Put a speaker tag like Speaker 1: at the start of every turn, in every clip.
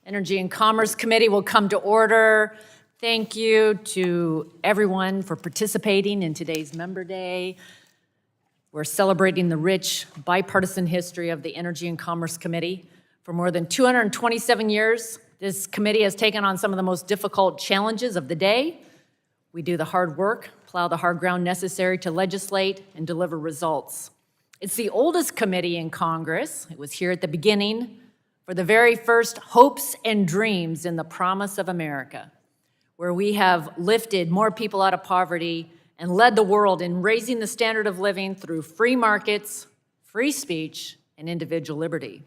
Speaker 1: Energy and Commerce Committee will come to order. Thank you to everyone for participating in today's Member Day. We're celebrating the rich bipartisan history of the Energy and Commerce Committee. For more than 227 years, this committee has taken on some of the most difficult challenges of the day. We do the hard work, plow the hard ground necessary to legislate and deliver results. It's the oldest committee in Congress. It was here at the beginning for the very first hopes and dreams in the promise of America, where we have lifted more people out of poverty and led the world in raising the standard of living through free markets, free speech, and individual liberty.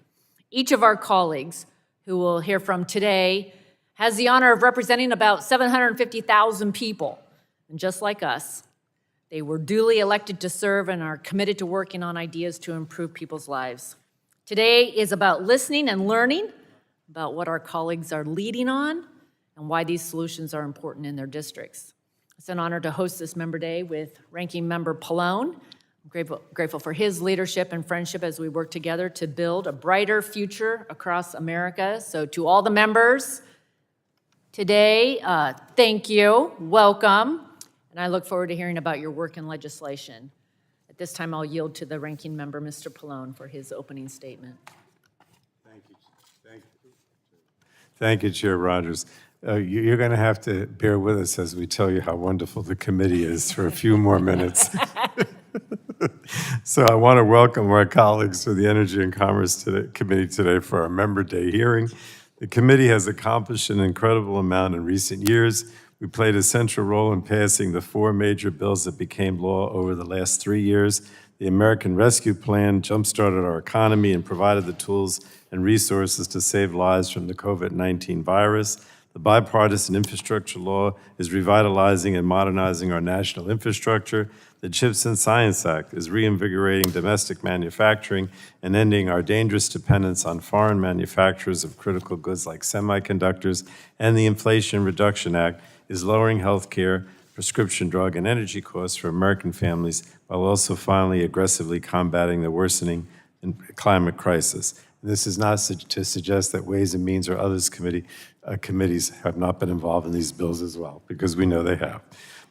Speaker 1: Each of our colleagues, who we'll hear from today, has the honor of representing about 750,000 people. And just like us, they were duly elected to serve and are committed to working on ideas to improve people's lives. Today is about listening and learning about what our colleagues are leading on and why these solutions are important in their districts. It's an honor to host this Member Day with Ranking Member Pallone. I'm grateful for his leadership and friendship as we work together to build a brighter future across America. So to all the members today, thank you, welcome, and I look forward to hearing about your work in legislation. At this time, I'll yield to the Ranking Member, Mr. Pallone, for his opening statement.
Speaker 2: Thank you, Chair Rodgers. You're going to have to bear with us as we tell you how wonderful the committee is for a few more minutes. So I want to welcome our colleagues to the Energy and Commerce Committee today for our Member Day hearing. The committee has accomplished an incredible amount in recent years. We played a central role in passing the 4 major bills that became law over the last 3 years. The American Rescue Plan jump-started our economy and provided the tools and resources to save lives from the COVID-19 virus. The bipartisan infrastructure law is revitalizing and modernizing our national infrastructure. The CHIPS and Science Act is reinvigorating domestic manufacturing and ending our dangerous dependence on foreign manufacturers of critical goods like semiconductors. And the Inflation Reduction Act is lowering health care, prescription drug, and energy costs for American families while also finally aggressively combating the worsening climate crisis. This is not to suggest that Ways and Means or others committees have not been involved in these bills as well, because we know they have.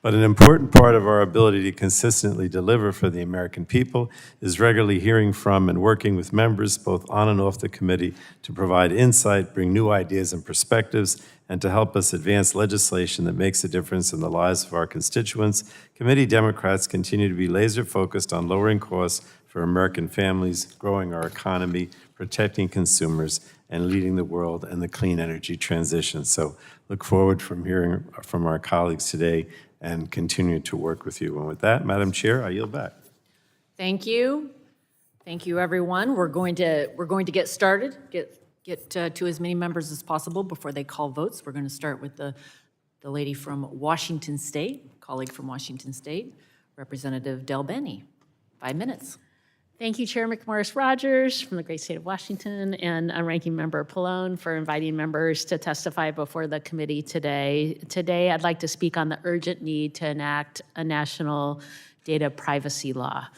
Speaker 2: But an important part of our ability to consistently deliver for the American people is regularly hearing from and working with members both on and off the committee to provide insight, bring new ideas and perspectives, and to help us advance legislation that makes a difference in the lives of our constituents. Committee Democrats continue to be laser focused on lowering costs for American families, growing our economy, protecting consumers, and leading the world in the clean energy transition. So look forward from hearing from our colleagues today and continue to work with you. And with that, Madam Chair, I yield back.
Speaker 1: Thank you. Thank you, everyone. We're going to get started, get to as many members as possible before they call votes. We're going to start with the lady from Washington State, colleague from Washington State, Representative Del Benny. 5 minutes.
Speaker 3: Thank you, Chair McMorris Rodgers from the great state of Washington, and Ranking Member Pallone for inviting members to testify before the committee today. Today, I'd like to speak on the urgent need to enact a national data privacy law.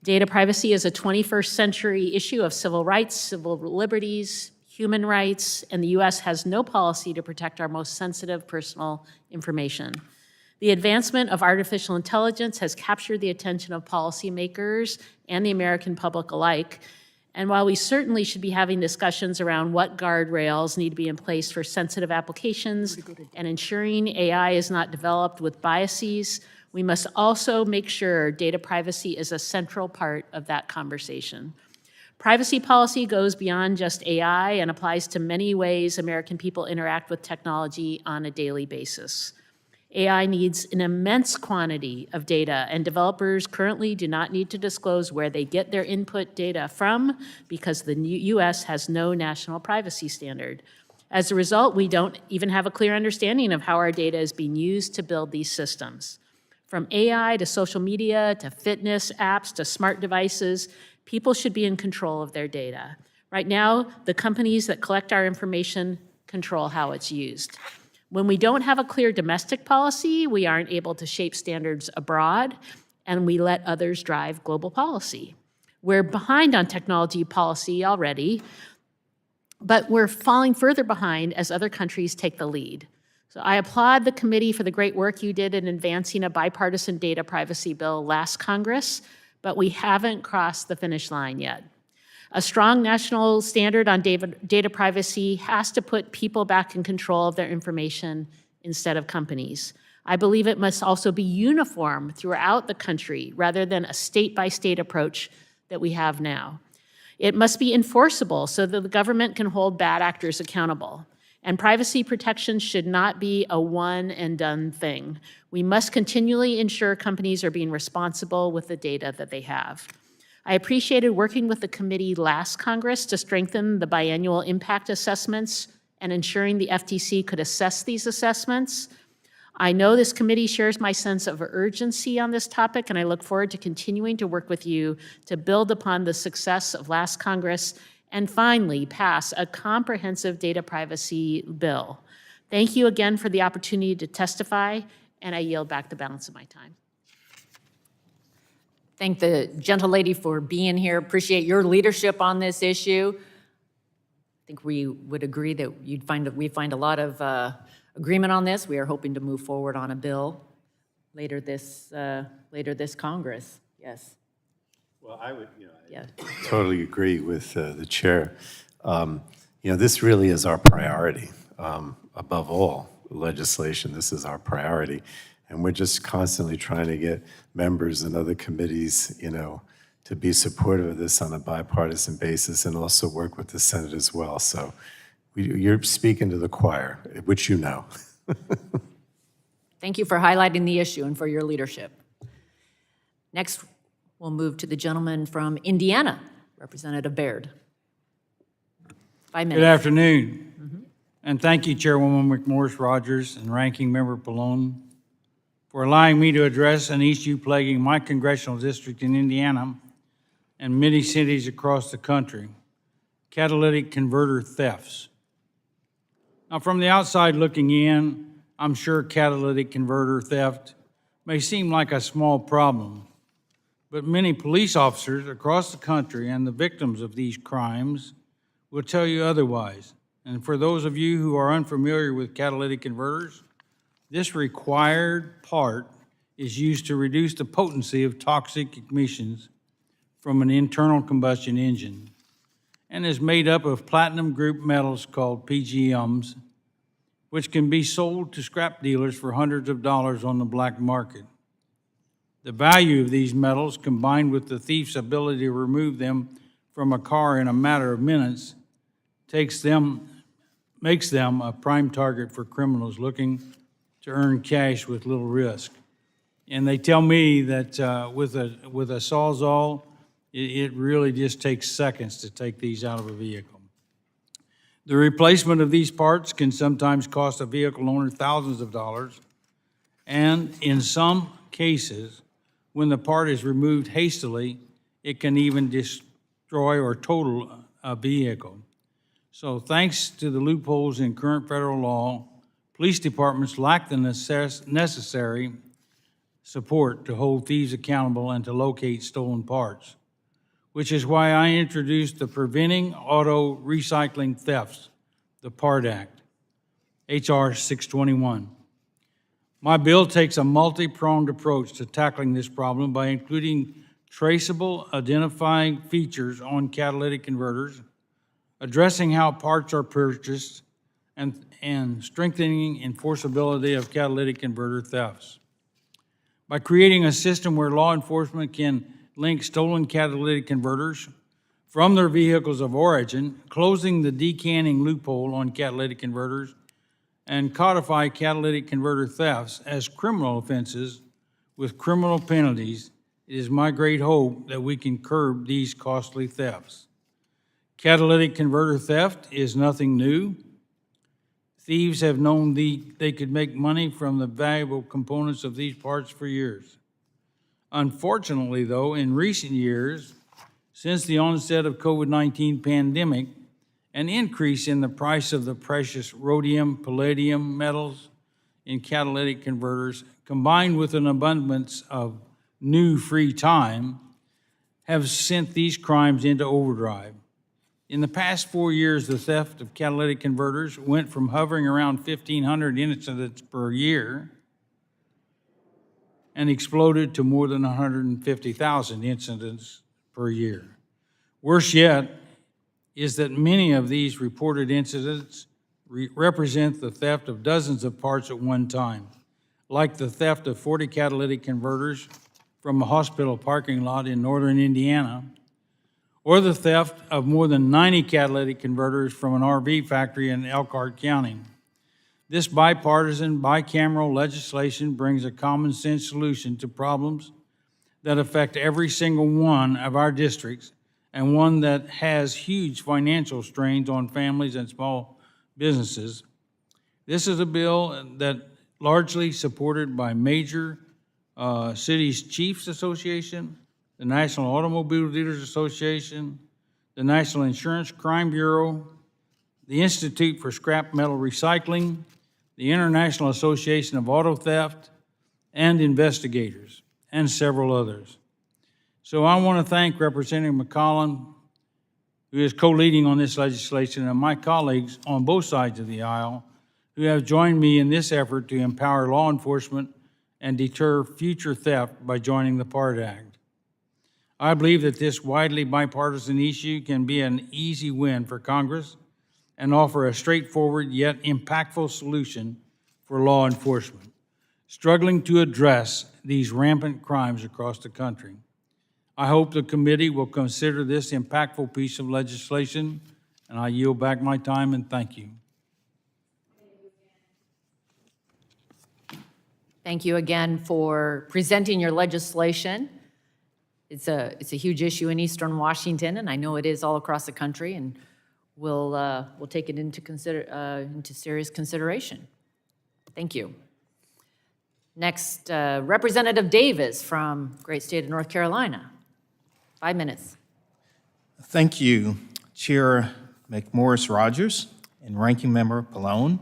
Speaker 3: Data privacy is a 21st century issue of civil rights, civil liberties, human rights, and the U.S. has no policy to protect our most sensitive personal information. The advancement of artificial intelligence has captured the attention of policymakers and the American public alike. And while we certainly should be having discussions around what guardrails need to be in place for sensitive applications and ensuring AI is not developed with biases, we must also make sure data privacy is a central part of that conversation. Privacy policy goes beyond just AI and applies to many ways American people interact with technology on a daily basis. AI needs an immense quantity of data, and developers currently do not need to disclose where they get their input data from because the U.S. has no national privacy standard. As a result, we don't even have a clear understanding of how our data is being used to build these systems. From AI to social media to fitness apps to smart devices, people should be in control of their data. Right now, the companies that collect our information control how it's used. When we don't have a clear domestic policy, we aren't able to shape standards abroad, and we let others drive global policy. We're behind on technology policy already, but we're falling further behind as other countries take the lead. So I applaud the committee for the great work you did in advancing a bipartisan data privacy bill last Congress, but we haven't crossed the finish line yet. A strong national standard on data privacy has to put people back in control of their information instead of companies. I believe it must also be uniform throughout the country rather than a state-by-state approach that we have now. It must be enforceable so that the government can hold bad actors accountable. And privacy protection should not be a one-and-done thing. We must continually ensure companies are being responsible with the data that they have. I appreciated working with the committee last Congress to strengthen the biannual impact assessments and ensuring the FTC could assess these assessments. I know this committee shares my sense of urgency on this topic, and I look forward to continuing to work with you to build upon the success of last Congress and finally pass a comprehensive data privacy bill. Thank you again for the opportunity to testify, and I yield back the balance of my time.
Speaker 1: Thank the gentlelady for being here. Appreciate your leadership on this issue. I think we would agree that we'd find a lot of agreement on this. We are hoping to move forward on a bill later this Congress. Yes.
Speaker 2: Well, I would,
Speaker 1: Yeah.
Speaker 2: totally agree with the chair. This really is our priority. Above all legislation, this is our priority. And we're just constantly trying to get members and other committees, to be supportive of this on a bipartisan basis and also work with the Senate as well. So you're speaking to the choir, which you know.
Speaker 1: Thank you for highlighting the issue and for your leadership. Next, we'll move to the gentleman from Indiana, Representative Baird. 5 minutes.
Speaker 4: Good afternoon. And thank you, Chairwoman McMorris Rodgers and Ranking Member Pallone, for allowing me to address an issue plaguing my congressional district in Indiana and many cities across the country: catalytic converter thefts. Now, from the outside looking in, I'm sure catalytic converter theft may seem like a small problem, but many police officers across the country and the victims of these crimes will tell you otherwise. And for those of you who are unfamiliar with catalytic converters, this required part is used to reduce the potency of toxic emissions from an internal combustion engine and is made up of platinum group metals called PGMs, which can be sold to scrap dealers for hundreds of dollars on the black market. The value of these metals, combined with the thief's ability to remove them from a car in a matter of minutes, makes them a prime target for criminals looking to earn cash with little risk. And they tell me that with a Sawzall, it really just takes seconds to take these out of a vehicle. The replacement of these parts can sometimes cost a vehicle owner thousands of dollars, and in some cases, when the part is removed hastily, it can even destroy or total a vehicle. So thanks to the loopholes in current federal law, police departments lack the necessary support to hold thieves accountable and to locate stolen parts, which is why I introduced the Preventing Auto Recycling Thefts, the PART Act, H.R. 621. My bill takes a multi-pronged approach to tackling this problem by including traceable identifying features on catalytic converters, addressing how parts are purchased, and strengthening enforceability of catalytic converter thefts. By creating a system where law enforcement can link stolen catalytic converters from their vehicles of origin, closing the decanning loophole on catalytic converters, and codify catalytic converter thefts as criminal offenses with criminal penalties, it is my great hope that we can curb these costly thefts. Catalytic converter theft is nothing new. Thieves have known they could make money from the valuable components of these parts for years. Unfortunately, though, in recent years, since the onset of COVID-19 pandemic, an increase in the price of the precious rhodium, palladium metals in catalytic converters, combined with an abundance of new free time, have sent these crimes into overdrive. In the past 4 years, the theft of catalytic converters went from hovering around 1,500 incidents per year and exploded to more than 150,000 incidents per year. Worse yet is that many of these reported incidents represent the theft of dozens of parts at one time, like the theft of 40 catalytic converters from a hospital parking lot in northern Indiana, or the theft of more than 90 catalytic converters from an RV factory in Elkhart County. This bipartisan, bicameral legislation brings a common sense solution to problems that affect every single one of our districts, and one that has huge financial strains on families and small businesses. This is a bill that largely supported by major cities Chiefs Association, the National Automobile Dealers Association, the National Insurance Crime Bureau, the Institute for Scrap Metal Recycling, the International Association of Auto Theft, and investigators, and several others. So I want to thank Representative McCollum, who is co-leading on this legislation, and my colleagues on both sides of the aisle who have joined me in this effort to empower law enforcement and deter future theft by joining the PART Act. I believe that this widely bipartisan issue can be an easy win for Congress and offer a straightforward yet impactful solution for law enforcement struggling to address these rampant crimes across the country. I hope the committee will consider this impactful piece of legislation, and I yield back my time and thank you.
Speaker 1: Thank you again for presenting your legislation. It's a huge issue in Eastern Washington, and I know it is all across the country, and we'll take it into serious consideration. Thank you. Next, Representative Davis from great state of North Carolina. 5 minutes.
Speaker 5: Thank you, Chair McMorris Rodgers and Ranking Member Pallone,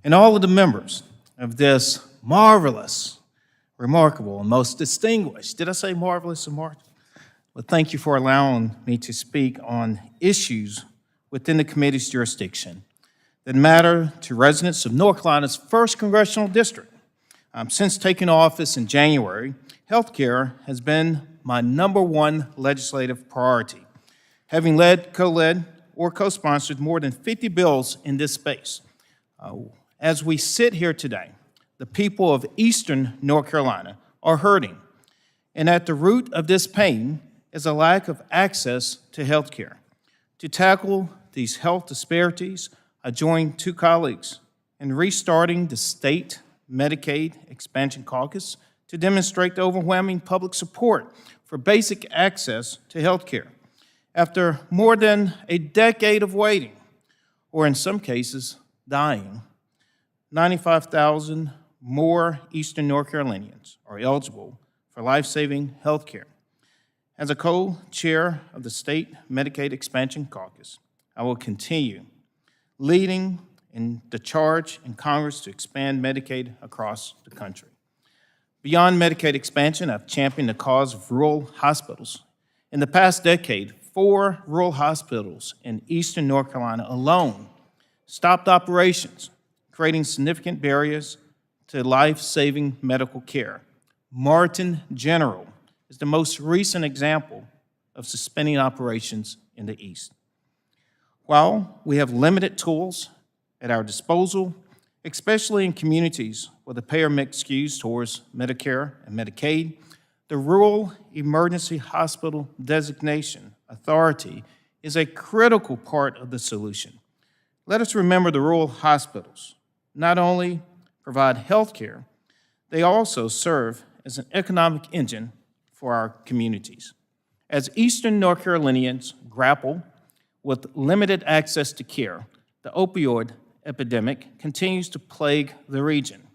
Speaker 5: and all of the members of this marvelous, remarkable, and most distinguished, did I say marvelous and marvelous? Well, thank you for allowing me to speak on issues within the committee's jurisdiction that matter to residents of North Carolina's 1st Congressional District. Since taking office in January, healthcare has been my #1 legislative priority, having led, co-led, or co-sponsored more than 50 bills in this space. As we sit here today, the people of Eastern North Carolina are hurting, and at the root of this pain is a lack of access to health care. To tackle these health disparities, I joined 2 colleagues in restarting the state Medicaid Expansion Caucus to demonstrate the overwhelming public support for basic access to health care. After more than a decade of waiting, or in some cases, dying, 95,000 more Eastern North Carolinians are eligible for life-saving health care. As a co-chair of the State Medicaid Expansion Caucus, I will continue leading in the charge in Congress to expand Medicaid across the country. Beyond Medicaid expansion, I've championed the cause of rural hospitals. In the past decade, 4 rural hospitals in Eastern North Carolina alone stopped operations, creating significant barriers to life-saving medical care. Martin General is the most recent example of suspending operations in the East. While we have limited tools at our disposal, especially in communities where the payer mix skews towards Medicare and Medicaid, the Rural Emergency Hospital Designation Authority is a critical part of the solution. Let us remember the rural hospitals not only provide health care, they also serve as an economic engine for our communities. As Eastern North Carolinians grapple with limited access to care, the opioid epidemic continues to plague the region.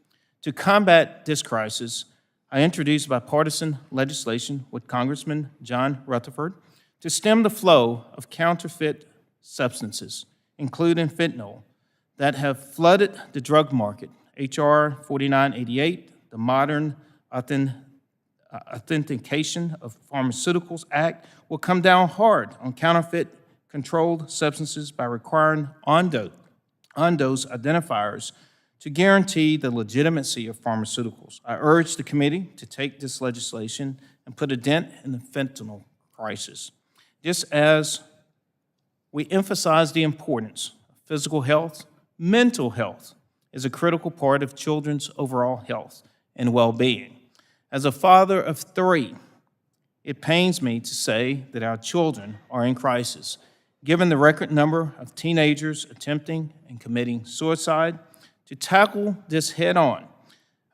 Speaker 5: To combat this crisis, I introduced bipartisan legislation with Congressman John Rutherford to stem the flow of counterfeit substances, including fentanyl, that have flooded the drug market. H.R. 4988, the Modern Authentication of Pharmaceuticals Act will come down hard on counterfeit controlled substances by requiring on-dose identifiers to guarantee the legitimacy of pharmaceuticals. I urge the committee to take this legislation and put a dent in the fentanyl crisis. Just as we emphasize the importance of physical health, mental health is a critical part of children's overall health and well-being. As a father of 3, it pains me to say that our children are in crisis. Given the record number of teenagers attempting and committing suicide, to tackle this head-on,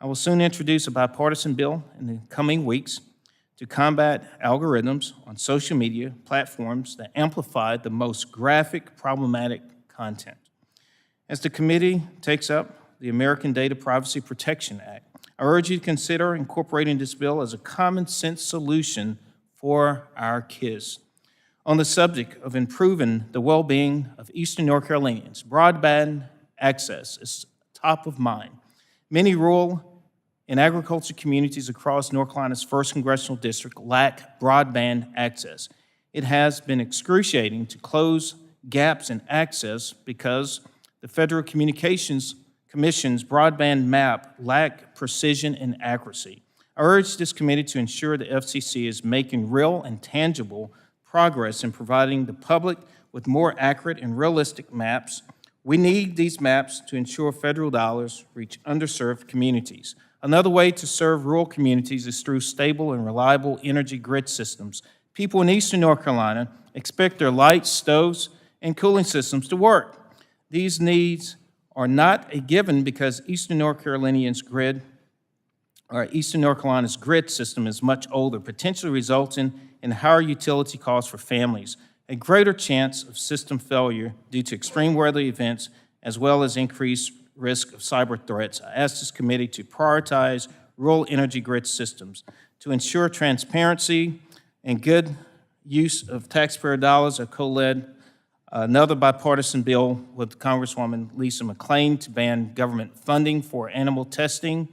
Speaker 5: I will soon introduce a bipartisan bill in the coming weeks to combat algorithms on social media platforms that amplify the most graphic, problematic content. As the committee takes up the American Data Privacy Protection Act, I urge you to consider incorporating this bill as a common-sense solution for our kids. On the subject of improving the well-being of Eastern North Carolinians, broadband access is top of mind. Many rural and agriculture communities across North Carolina's 1st Congressional District lack broadband access. It has been excruciating to close gaps in access because the Federal Communications Commission's broadband map lack precision and accuracy. I urge this committee to ensure the FCC is making real and tangible progress in providing the public with more accurate and realistic maps. We need these maps to ensure federal dollars reach underserved communities. Another way to serve rural communities is through stable and reliable energy grid systems. People in Eastern North Carolina expect their lights, stoves, and cooling systems to work. These needs are not a given because Eastern North Carolina's grid system is much older, potentially resulting in higher utility costs for families, a greater chance of system failure due to extreme weather events, as well as increased risk of cyber threats. I ask this committee to prioritize rural energy grid systems. To ensure transparency and good use of taxpayer dollars, I co-led another bipartisan bill with Congresswoman Lisa McClain to ban government funding for animal testing.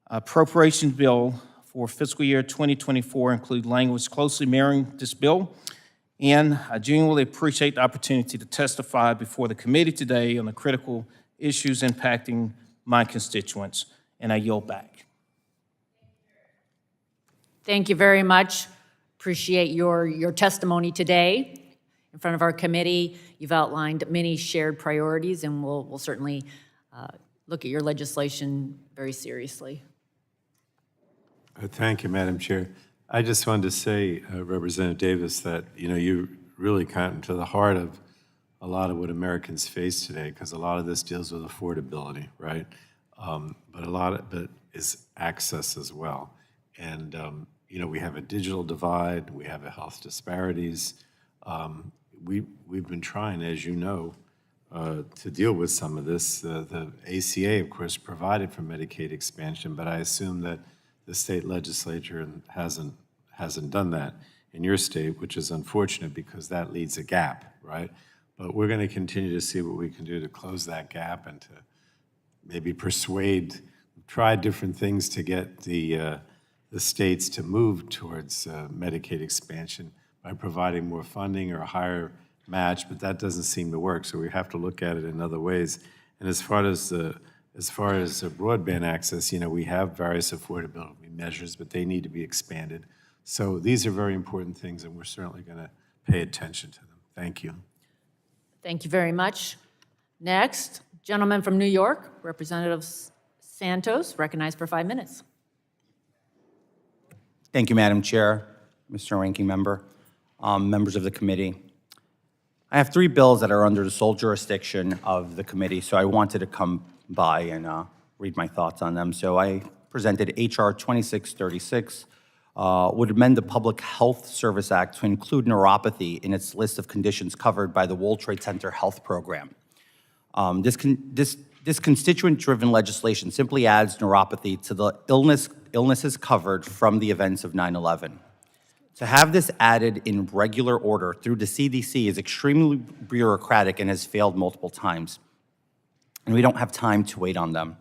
Speaker 5: Appropriations bill for fiscal year 2024 include language closely mirroring this bill, and I genuinely appreciate the opportunity to testify before the committee today on the critical issues impacting my constituents, and I yield back.
Speaker 1: Thank you very much. Appreciate your testimony today. In front of our committee, you've outlined many shared priorities, and we'll certainly look at your legislation very seriously.
Speaker 2: Thank you, Madam Chair. I just wanted to say, Representative Davis, that you really got into the heart of a lot of what Americans face today, because a lot of this deals with affordability, right? But a lot of it is access as well. And we have a digital divide, we have a health disparities. We've been trying, as you know, to deal with some of this. The ACA, of course, provided for Medicaid expansion, but I assume that the state legislature hasn't done that in your state, which is unfortunate because that leaves a gap, right? But we're going to continue to see what we can do to close that gap and to maybe try different things to get the states to move towards Medicaid expansion by providing more funding or a higher match, but that doesn't seem to work, so we have to look at it in other ways. And as far as broadband access, we have various affordability measures, but they need to be expanded. So these are very important things, and we're certainly going to pay attention to them. Thank you.
Speaker 1: Thank you very much. Next, gentleman from New York, Representative Santos, recognized for 5 minutes.
Speaker 6: Thank you, Madam Chair, Mr. Ranking Member, members of the committee. I have 3 bills that are under the sole jurisdiction of the committee, so I wanted to come by and read my thoughts on them. So I presented H.R. 2636, would amend the Public Health Service Act to include neuropathy in its list of conditions covered by the World Trade Center Health Program. This constituent-driven legislation simply adds neuropathy to the illnesses covered from the events of 9/11. To have this added in regular order through the CDC is extremely bureaucratic and has failed multiple times. And we don't have time to wait on them.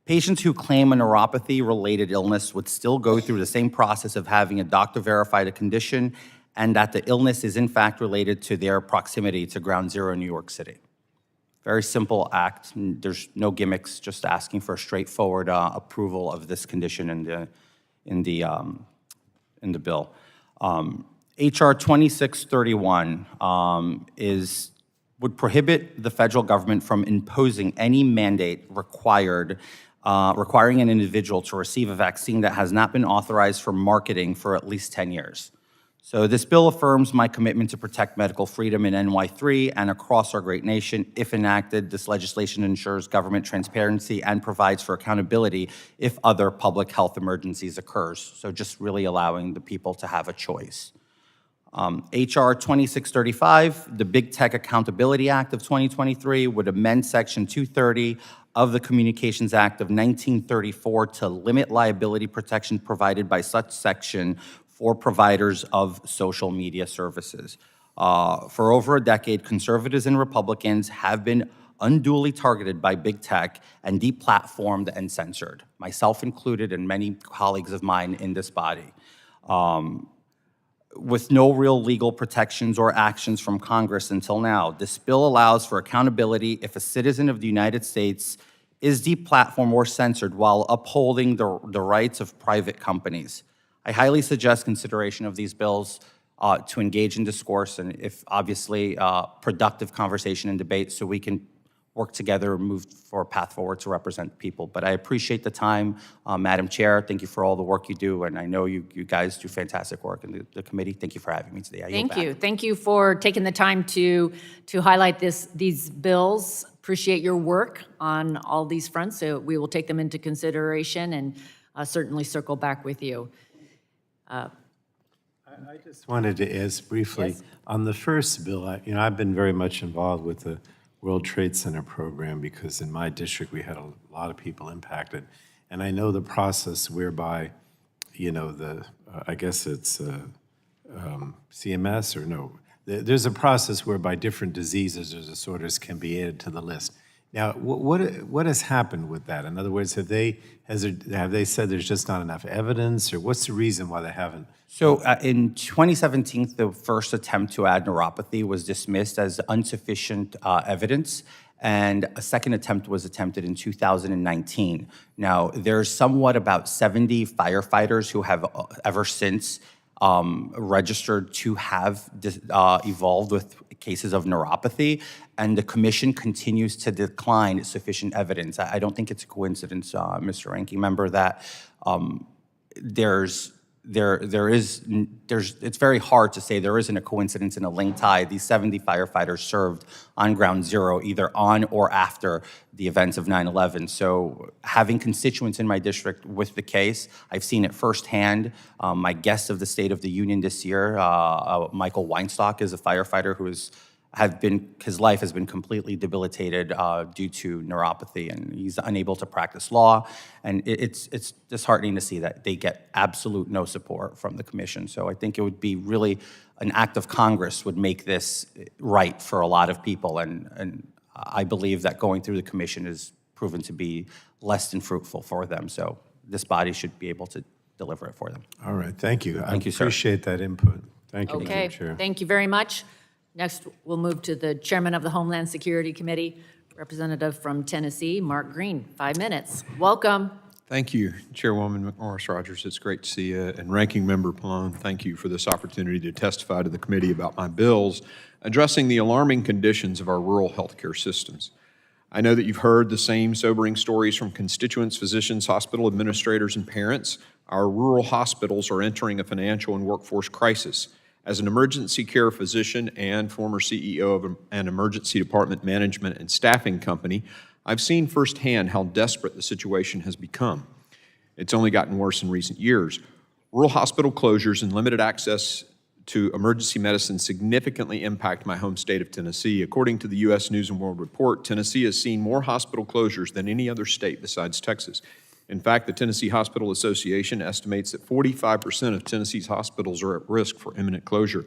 Speaker 6: Patients who claim a neuropathy-related illness would still go through the same process of having a doctor verify the condition and that the illness is in fact related to their proximity to Ground Zero in New York City. Very simple act. There's no gimmicks, just asking for a straightforward approval of this condition in the bill. HR 2631 would prohibit the federal government from imposing any mandate requiring an individual to receive a vaccine that has not been authorized for marketing for at least 10 years. So this bill affirms my commitment to protect medical freedom in NY3 and across our great nation. If enacted, this legislation ensures government transparency and provides for accountability if other public health emergencies occurs. So just really allowing the people to have a choice. HR 2635, the Big Tech Accountability Act of 2023, would amend Section 230 of the Communications Act of 1934 to limit liability protection provided by such section for providers of social media services. For over a decade, conservatives and Republicans have been unduly targeted by big tech and deplatformed and censored, myself included and many colleagues of mine in this body. With no real legal protections or actions from Congress until now, this bill allows for accountability if a citizen of the United States is deplatformed or censored while upholding the rights of private companies. I highly suggest consideration of these bills to engage in discourse and, if obviously, productive conversation and debate so we can work together and move for a path forward to represent people. But I appreciate the time, Madam Chair. Thank you for all the work you do, and I know you guys do fantastic work in the committee. Thank you for having me today. I yield
Speaker 1: Thank
Speaker 6: back.
Speaker 1: you. Thank you for taking the time to highlight these bills. Appreciate your work on all these fronts. So we will take them into consideration and certainly circle back with you.
Speaker 2: I just wanted to ask briefly, on the first bill, I've been very much involved with the World Trade Center program because in my district we had a lot of people impacted. And I know the process whereby, I guess it's CMS or no, there's a process whereby different diseases or disorders can be added to the list. Now, what has happened with that? In other words, have they said there's just not enough evidence, or what's the reason why they haven't?
Speaker 6: So in 2017, the first attempt to add neuropathy was dismissed as insufficient evidence, and a second attempt was attempted in 2019. Now, there's somewhat about 70 firefighters who have ever since registered to have evolved with cases of neuropathy, and the commission continues to decline sufficient evidence. I don't think it's a coincidence, Mr. Ranking Member, that it's very hard to say there isn't a coincidence in a link tie. These 70 firefighters served on Ground Zero, either on or after the events of 9/11. So having constituents in my district with the case, I've seen it firsthand. My guest of the State of the Union this year, Michael Weinstock, is a firefighter who his life has been completely debilitated due to neuropathy, and he's unable to practice law. And it's disheartening to see that they get absolute no support from the commission. So I think it would be really an act of Congress would make this right for a lot of people. And I believe that going through the commission is proven to be less than fruitful for them. So this body should be able to deliver it for them.
Speaker 2: All right, thank you.
Speaker 6: Thank you, sir.
Speaker 2: I appreciate that input. Thank you,
Speaker 1: Okay,
Speaker 2: Madam Chair.
Speaker 1: thank you very much. Next, we'll move to the Chairman of the Homeland Security Committee, Representative from Tennessee, Mark Green. 5 minutes. Welcome.
Speaker 7: Thank you, Chairwoman McMorris Rodgers. It's great to see you. And Ranking Member Pallone, thank you for this opportunity to testify to the committee about my bills addressing the alarming conditions of our rural healthcare systems. I know that you've heard the same sobering stories from constituents, physicians, hospital administrators, and parents. Our rural hospitals are entering a financial and workforce crisis. As an emergency care physician and former CEO of an emergency department management and staffing company, I've seen firsthand how desperate the situation has become. It's only gotten worse in recent years. Rural hospital closures and limited access to emergency medicine significantly impact my home state of Tennessee. According to the U.S. News & World Report, Tennessee has seen more hospital closures than any other state besides Texas. In fact, the Tennessee Hospital Association estimates that 45% of Tennessee's hospitals are at risk for imminent closure.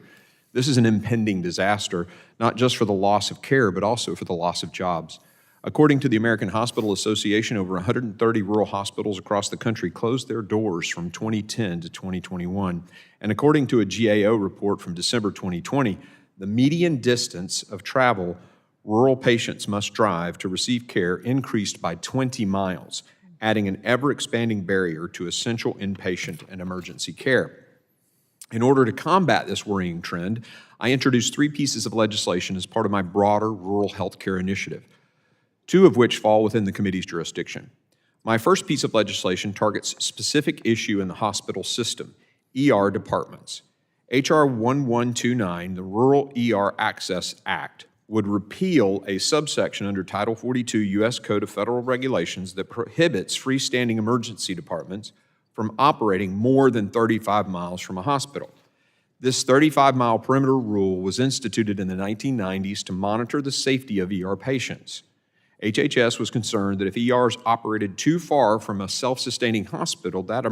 Speaker 7: This is an impending disaster, not just for the loss of care, but also for the loss of jobs. According to the American Hospital Association, over 130 rural hospitals across the country closed their doors from 2010 to 2021. And according to a GAO report from December 2020, the median distance of travel rural patients must drive to receive care increased by 20 miles, adding an ever-expanding barrier to essential inpatient and emergency care. In order to combat this worrying trend, I introduced 3 pieces of legislation as part of my broader rural health care initiative, 2 of which fall within the committee's jurisdiction. My first piece of legislation targets a specific issue in the hospital system, ER departments. H.R. 1129, the Rural ER Access Act, would repeal a subsection under Title 42 U.S. Code of Federal Regulations that prohibits freestanding emergency departments from operating more than 35 miles from a hospital. This 35-mile perimeter rule was instituted in the 1990s to monitor the safety of ER patients. HHS was concerned that if ERs operated too far from a self-sustaining hospital, that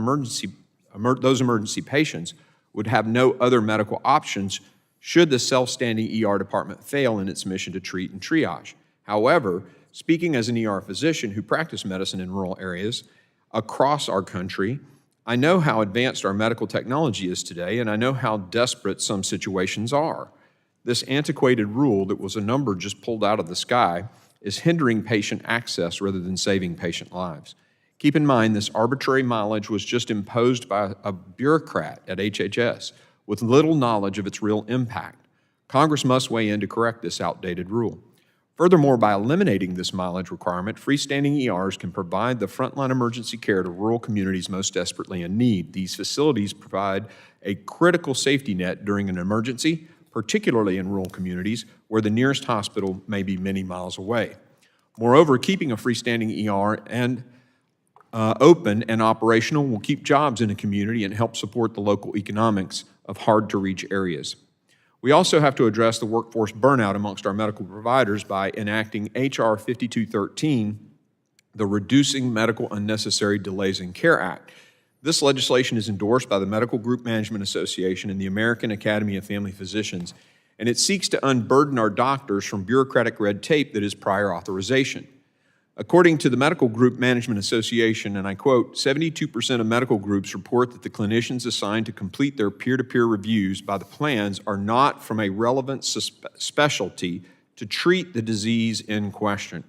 Speaker 7: those emergency patients would have no other medical options should the self-standing ER department fail in its mission to treat and triage. However, speaking as an ER physician who practiced medicine in rural areas across our country, I know how advanced our medical technology is today, and I know how desperate some situations are. This antiquated rule that was a number just pulled out of the sky is hindering patient access rather than saving patient lives. Keep in mind, this arbitrary mileage was just imposed by a bureaucrat at HHS with little knowledge of its real impact. Congress must weigh in to correct this outdated rule. Furthermore, by eliminating this mileage requirement, freestanding ERs can provide the frontline emergency care to rural communities most desperately in need. These facilities provide a critical safety net during an emergency, particularly in rural communities where the nearest hospital may be many miles away. Moreover, keeping a freestanding ER open and operational will keep jobs in a community and help support the local economics of hard-to-reach areas. We also have to address the workforce burnout amongst our medical providers by enacting H.R. 5213, the Reducing Medical Unnecessary Delays in Care Act. This legislation is endorsed by the Medical Group Management Association and the American Academy of Family Physicians, and it seeks to unburden our doctors from bureaucratic red tape that is prior authorization. According to the Medical Group Management Association, and I quote, 72% of medical groups report that the clinicians assigned to complete their peer-to-peer reviews by the plans are not from a relevant specialty to treat the disease in question,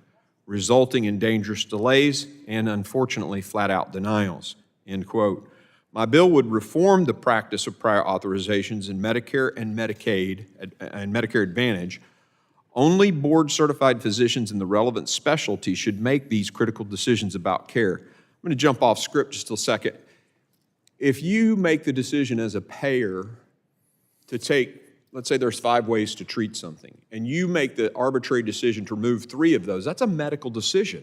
Speaker 7: resulting in dangerous delays and, unfortunately, flat-out denials, end quote. My bill would reform the practice of prior authorizations in Medicare and Medicaid and Medicare Advantage. Only board-certified physicians in the relevant specialty should make these critical decisions about care. I'm going to jump off script just a second. If you make the decision as a payer to take, let's say there's 5 ways to treat something, and you make the arbitrary decision to remove 3 of those, that's a medical decision.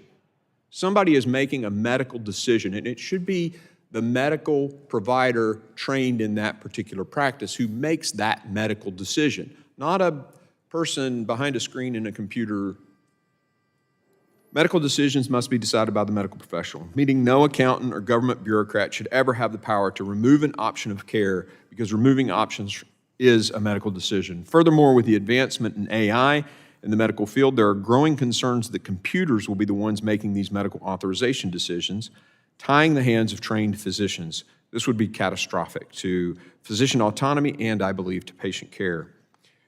Speaker 7: Somebody is making a medical decision, and it should be the medical provider trained in that particular practice who makes that medical decision, not a person behind a screen in a computer. Medical decisions must be decided by the medical professional, meaning no accountant or government bureaucrat should ever have the power to remove an option of care because removing options is a medical decision. Furthermore, with the advancement in AI in the medical field, there are growing concerns that computers will be the ones making these medical authorization decisions, tying the hands of trained physicians. This would be catastrophic to physician autonomy and, I believe, to patient care.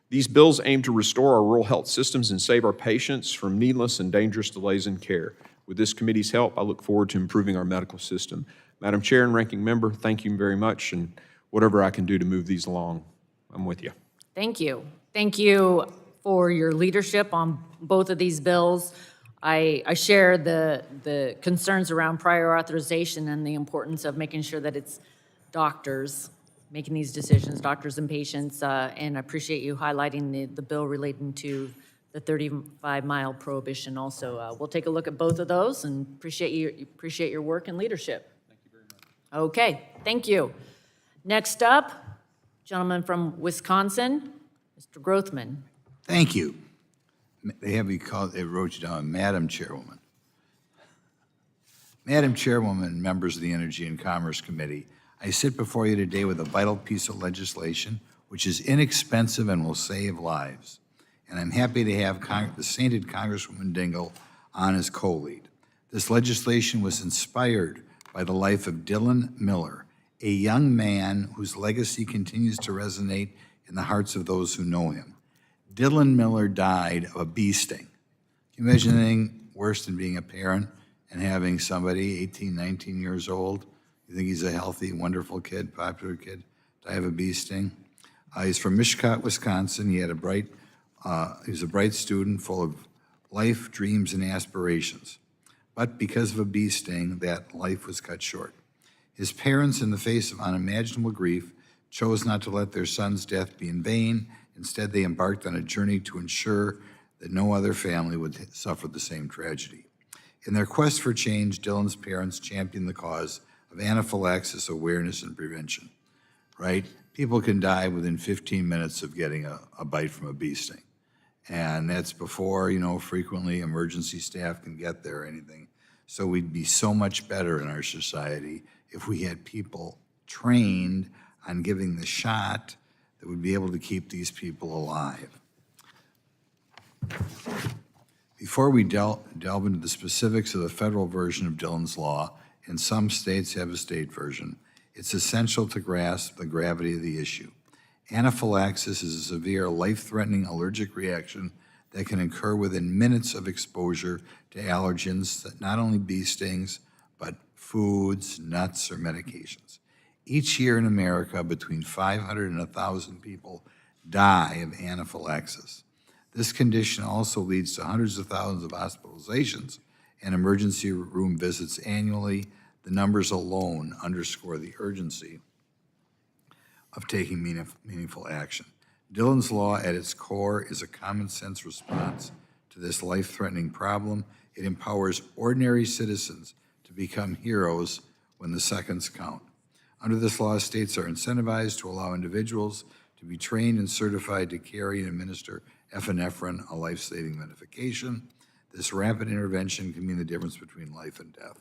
Speaker 7: These bills aim to restore our rural health systems and save our patients from needless and dangerous delays in care. With this committee's help, I look forward to improving our medical system. Madam Chair and Ranking Member, thank you very much, and whatever I can do to move these along, I'm with you.
Speaker 1: Thank you. Thank you for your leadership on both of these bills. I share the concerns around prior authorization and the importance of making sure that it's doctors making these decisions, doctors and patients, and I appreciate you highlighting the bill relating to the 35-mile prohibition also. We'll take a look at both of those and appreciate your work and leadership. Thank you very much. Okay, thank you. Next up, gentleman from Wisconsin, Mr. Grothman.
Speaker 8: Thank you. They have you called, they wrote you down, Madam Chairwoman. Madam Chairwoman, members of the Energy and Commerce Committee, I sit before you today with a vital piece of legislation which is inexpensive and will save lives. And I'm happy to have the sainted Congresswoman Dingell on as co-lead. This legislation was inspired by the life of Dylan Miller, a young man whose legacy continues to resonate in the hearts of those who know him. Dylan Miller died of a bee sting. Can you imagine anything worse than being a parent and having somebody 18, 19 years old, you think he's a healthy, wonderful kid, popular kid, die of a bee sting? He's from Mishkot, Wisconsin. He was a bright student full of life, dreams, and aspirations. But because of a bee sting, that life was cut short. His parents, in the face of unimaginable grief, chose not to let their son's death be in vain. Instead, they embarked on a journey to ensure that no other family would suffer the same tragedy. In their quest for change, Dylan's parents championed the cause of anaphylaxis awareness and prevention, right? People can die within 15 minutes of getting a bite from a bee sting. And that's before, frequently emergency staff can get there or anything. So we'd be so much better in our society if we had people trained on giving the shot that would be able to keep these people alive. Before we delve into the specifics of the federal version of Dylan's Law, and some states have a state version, it's essential to grasp the gravity of the issue. Anaphylaxis is a severe, life-threatening allergic reaction that can occur within minutes of exposure to allergens that not only bee stings, but foods, nuts, or medications. Each year in America, between 500 and 1,000 people die of anaphylaxis. This condition also leads to hundreds of thousands of hospitalizations and emergency room visits annually. The numbers alone underscore the urgency of taking meaningful action. Dylan's Law, at its core, is a common-sense response to this life-threatening problem. It empowers ordinary citizens to become heroes when the seconds count. Under this law, states are incentivized to allow individuals to be trained and certified to carry and administer epinephrine, a life-saving medication. This rapid intervention can mean the difference between life and death.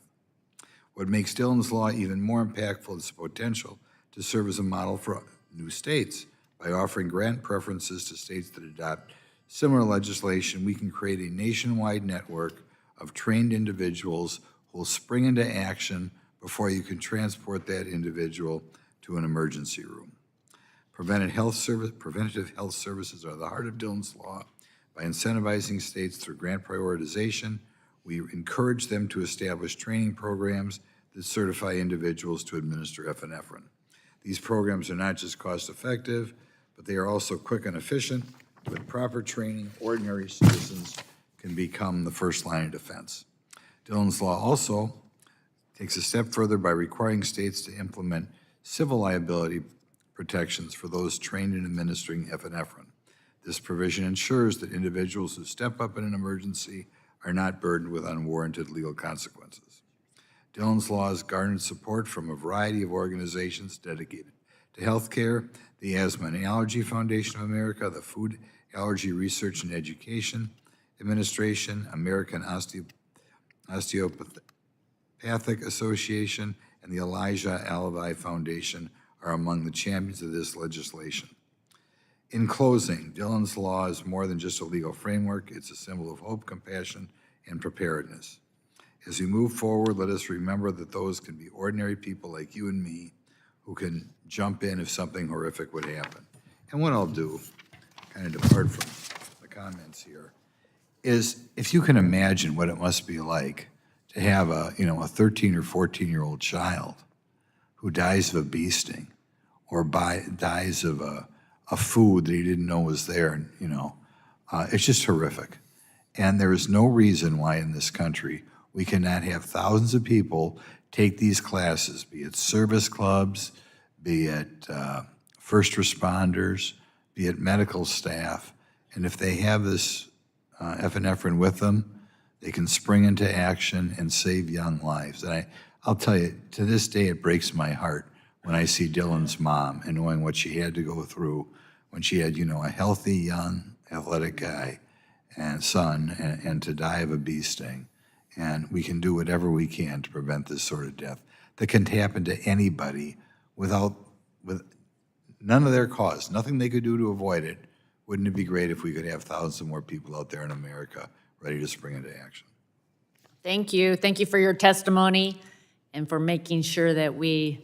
Speaker 8: What makes Dylan's Law even more impactful is the potential to serve as a model for new states. By offering grant preferences to states that adopt similar legislation, we can create a nationwide network of trained individuals who will spring into action before you can transport that individual to an emergency room. Preventive health services are the heart of Dylan's Law. By incentivizing states through grant prioritization, we encourage them to establish training programs that certify individuals to administer epinephrine. These programs are not just cost-effective, but they are also quick and efficient. With proper training, ordinary citizens can become the first line of defense. Dylan's Law also takes a step further by requiring states to implement civil liability protections for those trained in administering epinephrine. This provision ensures that individuals who step up in an emergency are not burdened with unwarranted legal consequences. Dylan's Law has garnered support from a variety of organizations dedicated to healthcare: the Asthma and Allergy Foundation of America, the Food Allergy Research and Education Administration, American Osteopathic Association, and the Elijah Alibi Foundation are among the champions of this legislation. In closing, Dylan's Law is more than just a legal framework. It's a symbol of hope, compassion, and preparedness. As we move forward, let us remember that those can be ordinary people like you and me who can jump in if something horrific would happen. And what I'll do, kind of depart from the comments here, is if you can imagine what it must be like to have a 13 or 14-year-old child who dies of a bee sting or dies of a food that he didn't know was there, it's just horrific. And there is no reason why in this country we cannot have thousands of people take these classes, be it service clubs, be it first responders, be it medical staff, and if they have this epinephrine with them, they can spring into action and save young lives. And I'll tell you, to this day, it breaks my heart when I see Dylan's mom and knowing what she had to go through when she had, a healthy, young, athletic guy and son, and to die of a bee sting. And we can do whatever we can to prevent this sort of death that can happen to anybody with none of their cause, nothing they could do to avoid it. Wouldn't it be great if we could have thousands more people out there in America ready to spring into action?
Speaker 1: Thank you. Thank you for your testimony and for making sure that we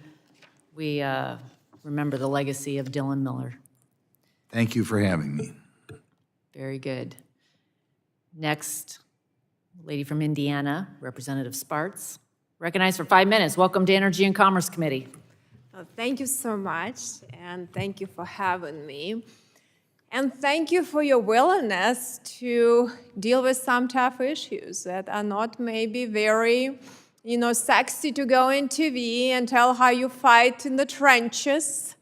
Speaker 1: remember the legacy of Dylan Miller.
Speaker 8: Thank you for having me.
Speaker 1: Very good. Next, lady from Indiana, Representative Sparts. Recognized for 5 minutes. Welcome to Energy and Commerce Committee.
Speaker 9: Thank you so much, and thank you for having me. And thank you for your willingness to deal with some tough issues that are not maybe very, sexy to go on TV and tell how you fight in the trenches,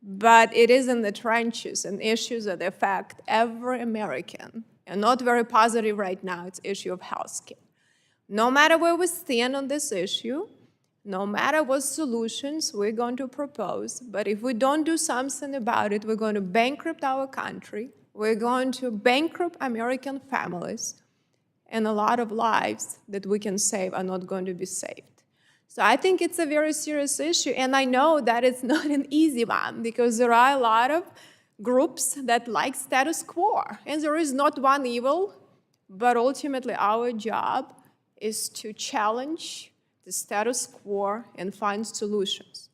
Speaker 9: but it is in the trenches and issues that affect every American, and not very positive right now. It's issue of healthcare. No matter where we stand on this issue, no matter what solutions we're going to propose, but if we don't do something about it, we're going to bankrupt our country, we're going to bankrupt American families, and a lot of lives that we can save are not going to be saved. So I think it's a very serious issue, and I know that it's not an easy one, because there are a lot of groups that like status quo, and there is not one evil, but ultimately our job is to challenge the status quo and find solutions.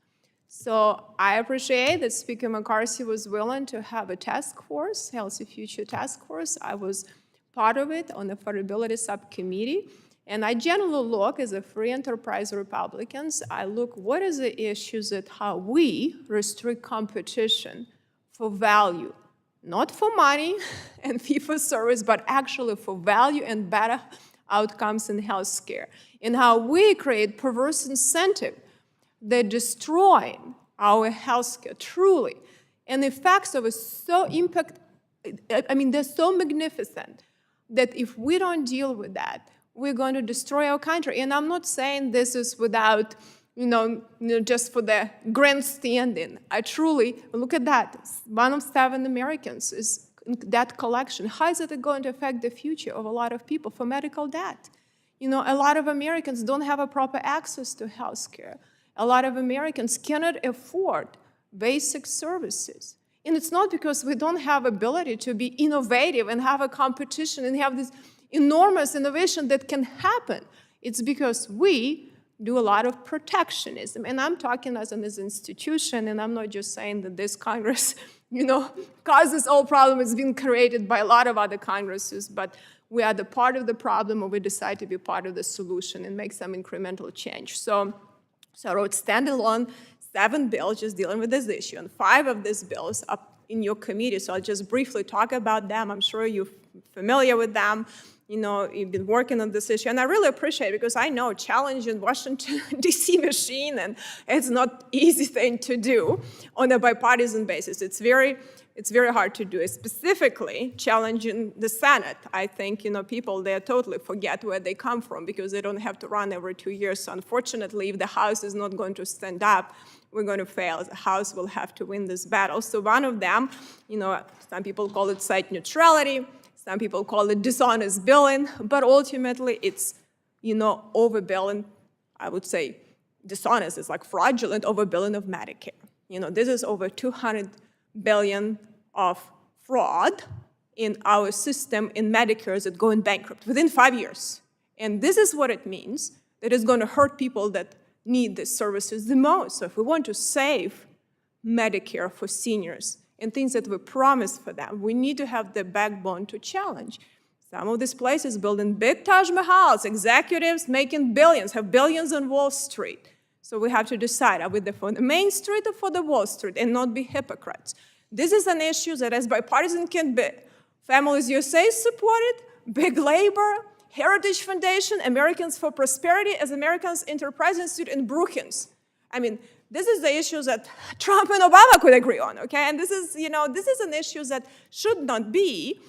Speaker 9: So I appreciate that Speaker McCarthy was willing to have a task force, Healthy Future Task Force. I was part of it on the Affordability Subcommittee. And I generally look, as a free enterprise Republicans, I look what are the issues that how we restrict competition for value, not for money and fee-for-service, but actually for value and better outcomes in healthcare, and how we create perverse incentive that destroy our healthcare truly. And the effects of it they're so magnificent that if we don't deal with that, we're going to destroy our country. And I'm not saying this is without, just for the grandstanding. I truly, look at that. 1 of 7 Americans is in that collection. How is it going to affect the future of a lot of people for medical debt? A lot of Americans don't have a proper access to health care. A lot of Americans cannot afford basic services. And it's not because we don't have ability to be innovative and have a competition and have this enormous innovation that can happen. It's because we do a lot of protectionism. And I'm talking as an institution, and I'm not just saying that this Congress, causes all problems. It's been created by a lot of other Congresses, but we are the part of the problem, or we decide to be part of the solution and make some incremental change. So I wrote standalone 7 bills just dealing with this issue, and 5 of these bills are in your committee, so I'll just briefly talk about them. I'm sure you're familiar with them. You've been working on this issue, and I really appreciate it because I know challenging Washington, D.C. machine, and it's not easy thing to do on a bipartisan basis. It's very hard to do it. Specifically, challenging the Senate. I think, people, they totally forget where they come from because they don't have to run every 2 years. So unfortunately, if the House is not going to stand up, we're going to fail. The House will have to win this battle. So one of them, some people call it site neutrality. Some people call it dishonest billing, but ultimately it's, overbilling. I would say dishonest is like fraudulent overbilling of Medicare. This is over $200 billion of fraud in our system in Medicare that going bankrupt within 5 years. And this is what it means, that it's going to hurt people that need these services the most. So if we want to save Medicare for seniors, and things that we promised for them, we need to have the backbone to challenge. Some of these places building big Taj Mahals, executives making billions, have billions on Wall Street. So we have to decide, are we for the Main Street or for the Wall Street, and not be hypocrites. This is an issue that as bipartisan can be. Families USA supported, Big Labor, Heritage Foundation, Americans for Prosperity, as Americans Enterprise Institute, and Brookings. This is the issue that Trump and Obama could agree on, okay? And this is an issue that should not be,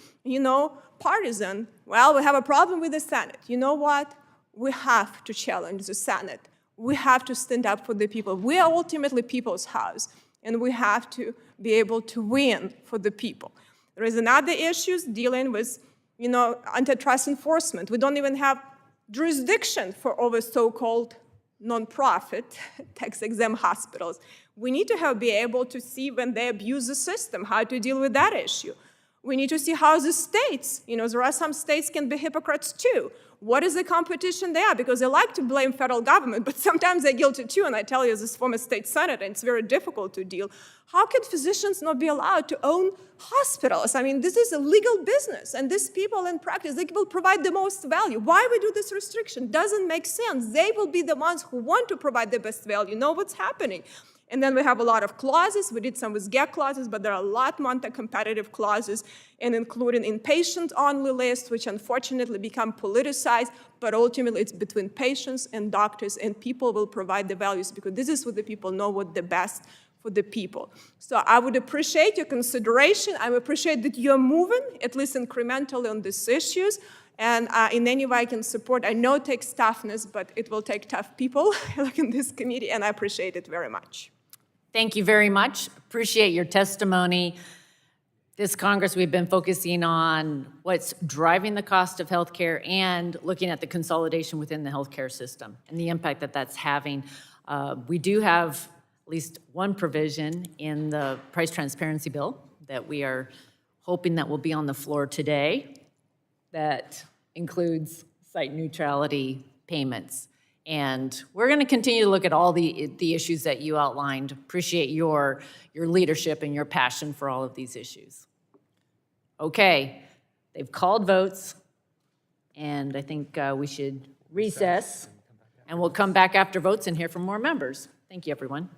Speaker 9: partisan. Well, we have a problem with the Senate. You know what? We have to challenge the Senate. We have to stand up for the people. We are ultimately people's house, and we have to be able to win for the people. There is another issue dealing with, antitrust enforcement. We don't even have jurisdiction for over so-called nonprofit, tax-exempt hospitals. We need to be able to see when they abuse the system, how to deal with that issue. We need to see how the states, there are some states can be hypocrites too. What is the competition there? Because they like to blame federal government, but sometimes they're guilty too. And I tell you, as a former state senator, it's very difficult to deal. How can physicians not be allowed to own hospitals? I mean, this is a legal business, and these people in practice, they will provide the most value. Why we do this restriction? Doesn't make sense. They will be the ones who want to provide the best value, know what's happening. And then we have a lot of clauses. We did some with gag clauses, but there are a lot more anti-competitive clauses, and including inpatient-only lists, which unfortunately become politicized, but ultimately it's between patients and doctors, and people will provide the values because this is what the people know what the best for the people. So I would appreciate your consideration. I would appreciate that you're moving, at least incrementally, on these issues. And in any way I can support, I know it takes toughness, but it will take tough people like in this committee, and I appreciate it very much.
Speaker 1: Thank you very much. Appreciate your testimony. This Congress, we've been focusing on what's driving the cost of healthcare and looking at the consolidation within the healthcare system and the impact that that's having. We do have at least one provision in the price transparency bill that we are hoping that will be on the floor today that includes site neutrality payments. And we're going to continue to look at all the issues that you outlined. Appreciate your leadership and your passion for all of these issues. Okay, they've called votes, and I think we should recess, and we'll come back after votes and hear from more members. Thank you, everyone.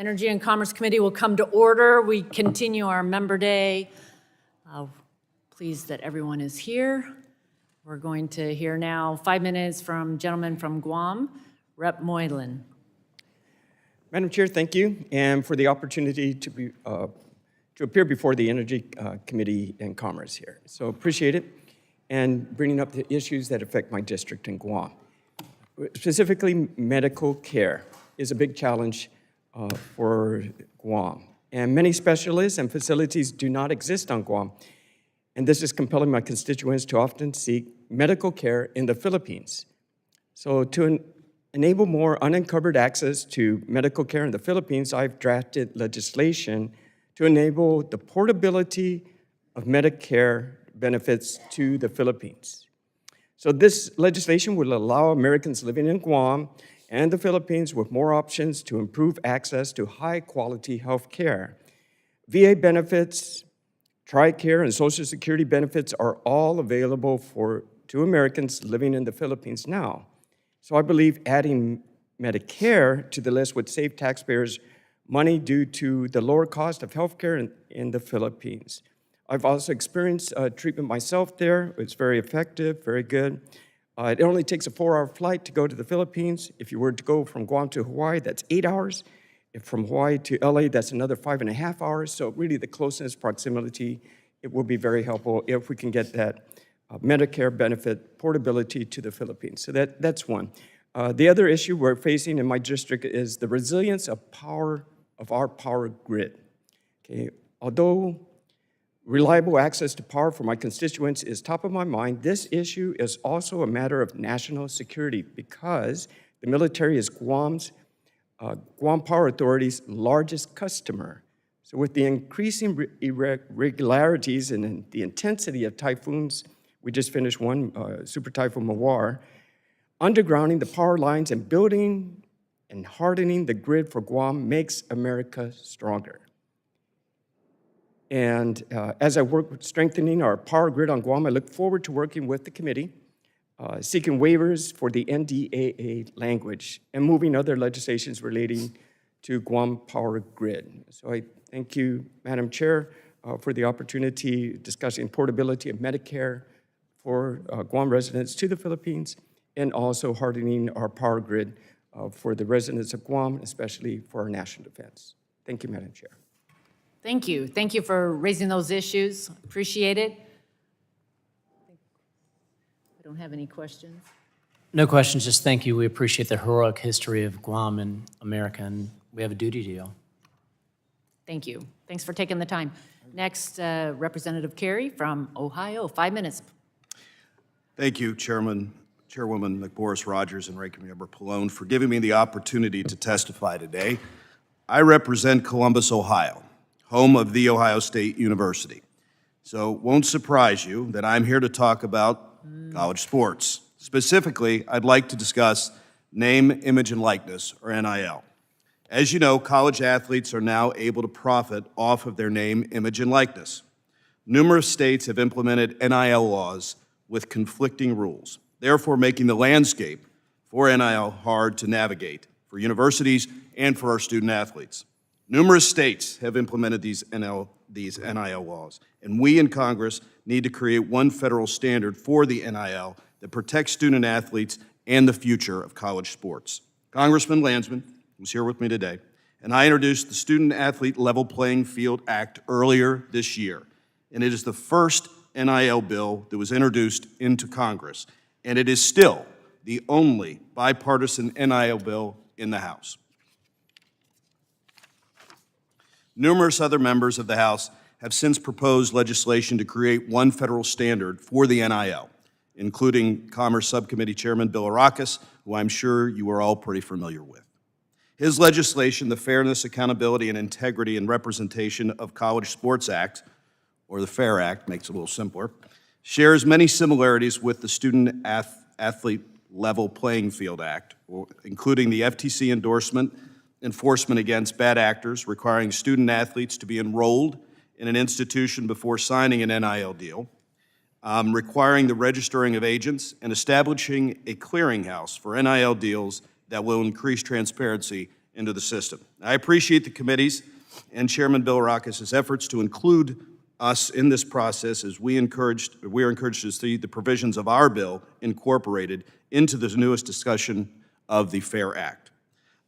Speaker 1: Energy and Commerce Committee will come to order. We continue our member day. Pleased that everyone is here. We're going to hear now 5 minutes from gentleman from Guam, Rep. Moylan.
Speaker 10: Madam Chair, thank you, and for the opportunity to appear before the Energy Committee and Commerce here. So appreciate it, and bringing up the issues that affect my district in Guam. Specifically, medical care is a big challenge for Guam, and many specialists and facilities do not exist on Guam, and this is compelling my constituents to often seek medical care in the Philippines. So to enable more unencumbered access to medical care in the Philippines, I've drafted legislation to enable the portability of Medicare benefits to the Philippines. So this legislation will allow Americans living in Guam and the Philippines with more options to improve access to high-quality health care. VA benefits, TRICARE, and Social Security benefits are all available to Americans living in the Philippines now. So I believe adding Medicare to the list would save taxpayers money due to the lower cost of healthcare in the Philippines. I've also experienced treatment myself there. It's very effective, very good. It only takes a 4-hour flight to go to the Philippines. If you were to go from Guam to Hawaii, that's 8 hours. If from Hawaii to LA, that's another 5.5 hours. So really the closeness, proximity, it will be very helpful if we can get that Medicare benefit portability to the Philippines. So that's one. The other issue we're facing in my district is the resilience of our power grid. Okay, although reliable access to power for my constituents is top of my mind, this issue is also a matter of national security because the military is Guam Power Authority's largest customer. So with the increasing irregularities and the intensity of typhoons, we just finished one, Super Typhoon Mawar, undergrounding the power lines and building and hardening the grid for Guam makes America stronger. And as I work with strengthening our power grid on Guam, I look forward to working with the committee, seeking waivers for the NDAA language and moving other legislations relating to Guam power grid. So I thank you, Madam Chair, for the opportunity discussing portability of Medicare for Guam residents to the Philippines and also hardening our power grid for the residents of Guam, especially for our national defense. Thank you, Madam Chair.
Speaker 1: Thank you. Thank you for raising those issues. Appreciate it. I don't have any questions.
Speaker 11: No questions, just thank you. We appreciate the heroic history of Guam and America, and we have a duty to you.
Speaker 1: Thank you. Thanks for taking the time. Next, Representative Carey from Ohio, 5 minutes.
Speaker 12: Thank you, Chairwoman McMorris, Rodgers, and Ranking Member Pallone for giving me the opportunity to testify today. I represent Columbus, Ohio, home of The Ohio State University. So it won't surprise you that I'm here to talk about college sports. Specifically, I'd like to discuss name, image, and likeness, or NIL. As you know, college athletes are now able to profit off of their name, image, and likeness. Numerous states have implemented NIL laws with conflicting rules, therefore making the landscape for NIL hard to navigate for universities and for our student athletes. Numerous states have implemented these NIL laws, and we in Congress need to create one federal standard for the NIL that protects student athletes and the future of college sports. Congressman Landsman was here with me today, and I introduced the Student Athlete Level Playing Field Act earlier this year, and it is the first NIL bill that was introduced into Congress, and it is still the only bipartisan NIL bill in the House. Numerous other members of the House have since proposed legislation to create one federal standard for the NIL, including Commerce Subcommittee Chairman Bill Arrakis, who I'm sure you are all pretty familiar with. His legislation, the Fairness, Accountability, and Integrity and Representation of College Sports Act, or the FAIR Act, makes it a little simpler, shares many similarities with the Student Athlete Level Playing Field Act, including the FTC enforcement against bad actors, requiring student athletes to be enrolled in an institution before signing an NIL deal, requiring the registering of agents, and establishing a clearinghouse for NIL deals that will increase transparency into the system. I appreciate the committee's and Chairman Bilirakis' efforts to include us in this process as we are encouraged to see the provisions of our bill incorporated into the newest discussion of the FAIR Act.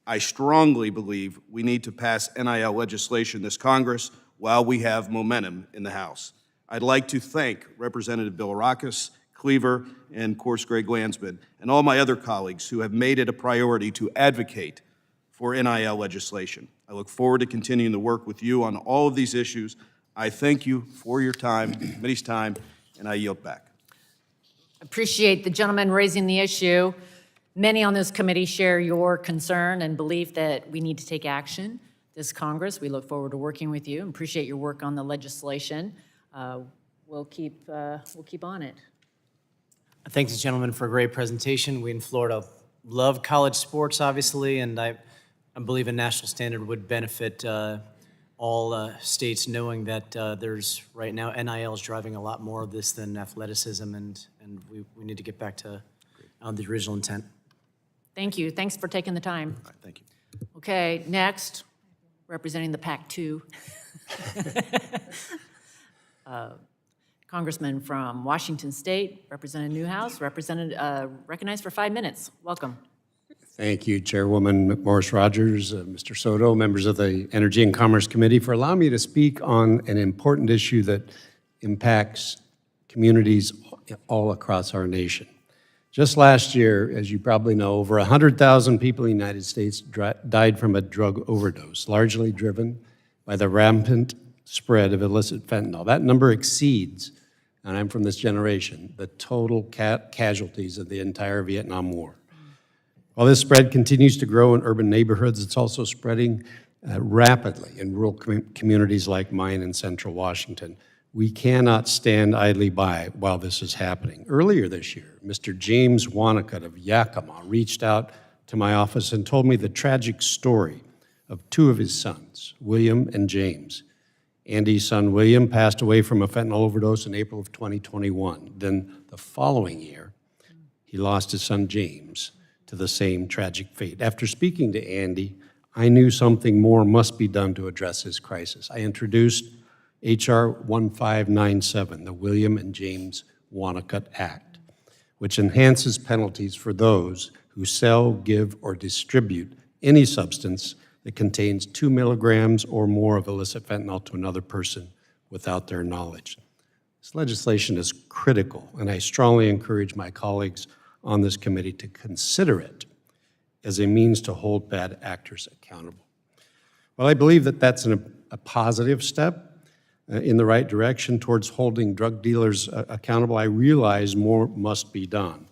Speaker 12: I strongly believe we need to pass NIL legislation this Congress while we have momentum in the House. I'd like to thank Representative Bilirakis, Cleaver, and of course Greg Landsman, and all my other colleagues who have made it a priority to advocate for NIL legislation. I look forward to continuing to work with you on all of these issues. I thank you for your time, the committee's time, and I yield back.
Speaker 1: Appreciate the gentleman raising the issue. Many on this committee share your concern and belief that we need to take action this Congress. We look forward to working with you and appreciate your work on the legislation. We'll keep on it.
Speaker 11: I thank the gentleman for a great presentation. We in Florida love college sports, obviously, and I believe a national standard would benefit all states, knowing that there's right now NIL is driving a lot more of this than athleticism, and we need to get back to the original intent.
Speaker 1: Thank you. Thanks for taking the time.
Speaker 12: All right, thank you.
Speaker 1: Okay, next, representing the PAC-2. Congressman from Washington State, Representative Newhouse, recognized for 5 minutes. Welcome.
Speaker 13: Thank you, Chairwoman McMorris Rodgers, Mr. Soto, members of the Energy and Commerce Committee, for allowing me to speak on an important issue that impacts communities all across our nation. Just last year, as you probably know, over 100,000 people in the United States died from a drug overdose, largely driven by the rampant spread of illicit fentanyl. That number exceeds, and I'm from this generation, the total casualties of the entire Vietnam War. While this spread continues to grow in urban neighborhoods, it's also spreading rapidly in rural communities like mine in central Washington. We cannot stand idly by while this is happening. Earlier this year, Mr. James Wanacott of Yakima reached out to my office and told me the tragic story of two of his sons, William and James. Andy's son, William, passed away from a fentanyl overdose in April of 2021. Then the following year, he lost his son, James, to the same tragic fate. After speaking to Andy, I knew something more must be done to address this crisis. I introduced H.R. 1597, the William and James Wanacott Act, which enhances penalties for those who sell, give, or distribute any substance that contains 2 milligrams or more of illicit fentanyl to another person without their knowledge. This legislation is critical, and I strongly encourage my colleagues on this committee to consider it as a means to hold bad actors accountable. Well, I believe that that's a positive step in the right direction towards holding drug dealers accountable. I realize more must be done.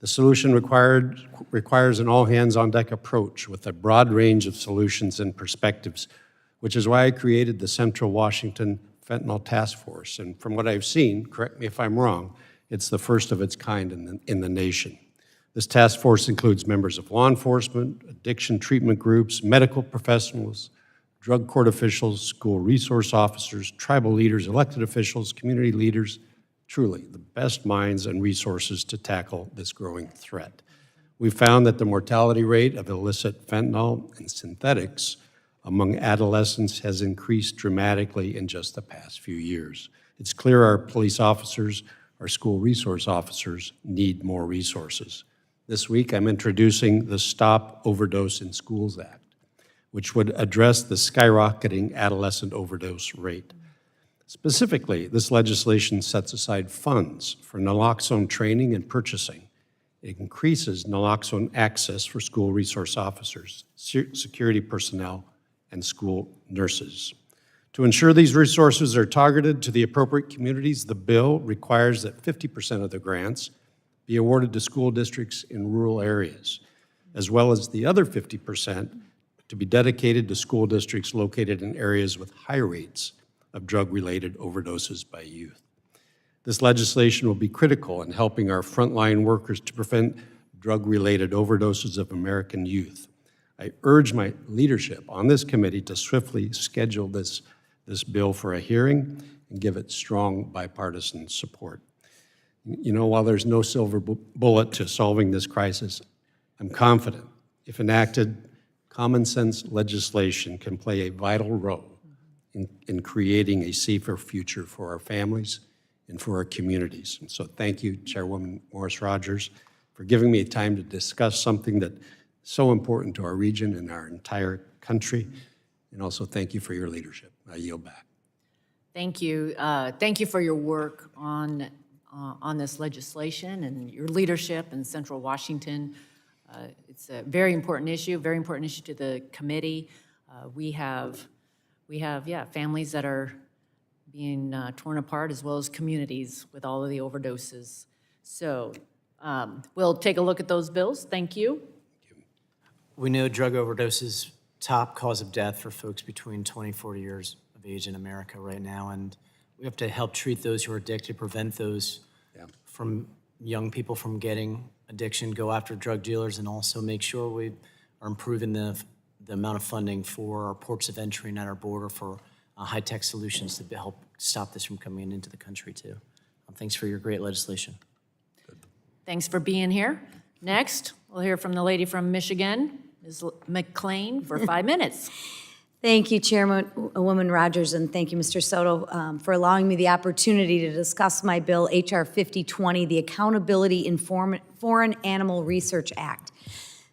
Speaker 13: The solution requires an all-hands-on-deck approach with a broad range of solutions and perspectives, which is why I created the Central Washington Fentanyl Task Force. And from what I've seen, correct me if I'm wrong, it's the first of its kind in the nation. This task force includes members of law enforcement, addiction treatment groups, medical professionals, drug court officials, school resource officers, tribal leaders, elected officials, community leaders, truly the best minds and resources to tackle this growing threat. We found that the mortality rate of illicit fentanyl and synthetics among adolescents has increased dramatically in just the past few years. It's clear our police officers, our school resource officers need more resources. This week, I'm introducing the Stop Overdose in Schools Act, which would address the skyrocketing adolescent overdose rate. Specifically, this legislation sets aside funds for naloxone training and purchasing. It increases naloxone access for school resource officers, security personnel, and school nurses. To ensure these resources are targeted to the appropriate communities, the bill requires that 50% of the grants be awarded to school districts in rural areas, as well as the other 50% to be dedicated to school districts located in areas with high rates of drug-related overdoses by youth. This legislation will be critical in helping our frontline workers to prevent drug-related overdoses of American youth. I urge my leadership on this committee to swiftly schedule this bill for a hearing and give it strong bipartisan support. You know, while there's no silver bullet to solving this crisis, I'm confident, if enacted, common sense legislation can play a vital role in creating a safer future for our families and for our communities. And so thank you, Chairwoman Morris-Rodgers, for giving me time to discuss something that's so important to our region and our entire country. And also thank you for your leadership. I yield back.
Speaker 1: Thank you. Thank you for your work on this legislation and your leadership in Central Washington. It's a very important issue to the committee. We have families that are being torn apart, as well as communities with all of the overdoses. So we'll take a look at those bills. Thank you.
Speaker 11: We know drug overdoses top cause of death for folks between 20 and 40 years of age in America right now, and we have to help treat those who are addicted, prevent those from young people from getting addiction, go after drug dealers, and also make sure we are improving the amount of funding for our ports of entry and at our border for high-tech solutions to help stop this from coming into the country too. Thanks for your great legislation.
Speaker 1: Thanks for being here. Next, we'll hear from the lady from Michigan, Ms. McLean, for 5 minutes.
Speaker 14: Thank you, Chairwoman Rodgers, and thank you, Mr. Soto, for allowing me the opportunity to discuss my bill, H.R. 5020, the Accountability in Foreign Animal Research Act.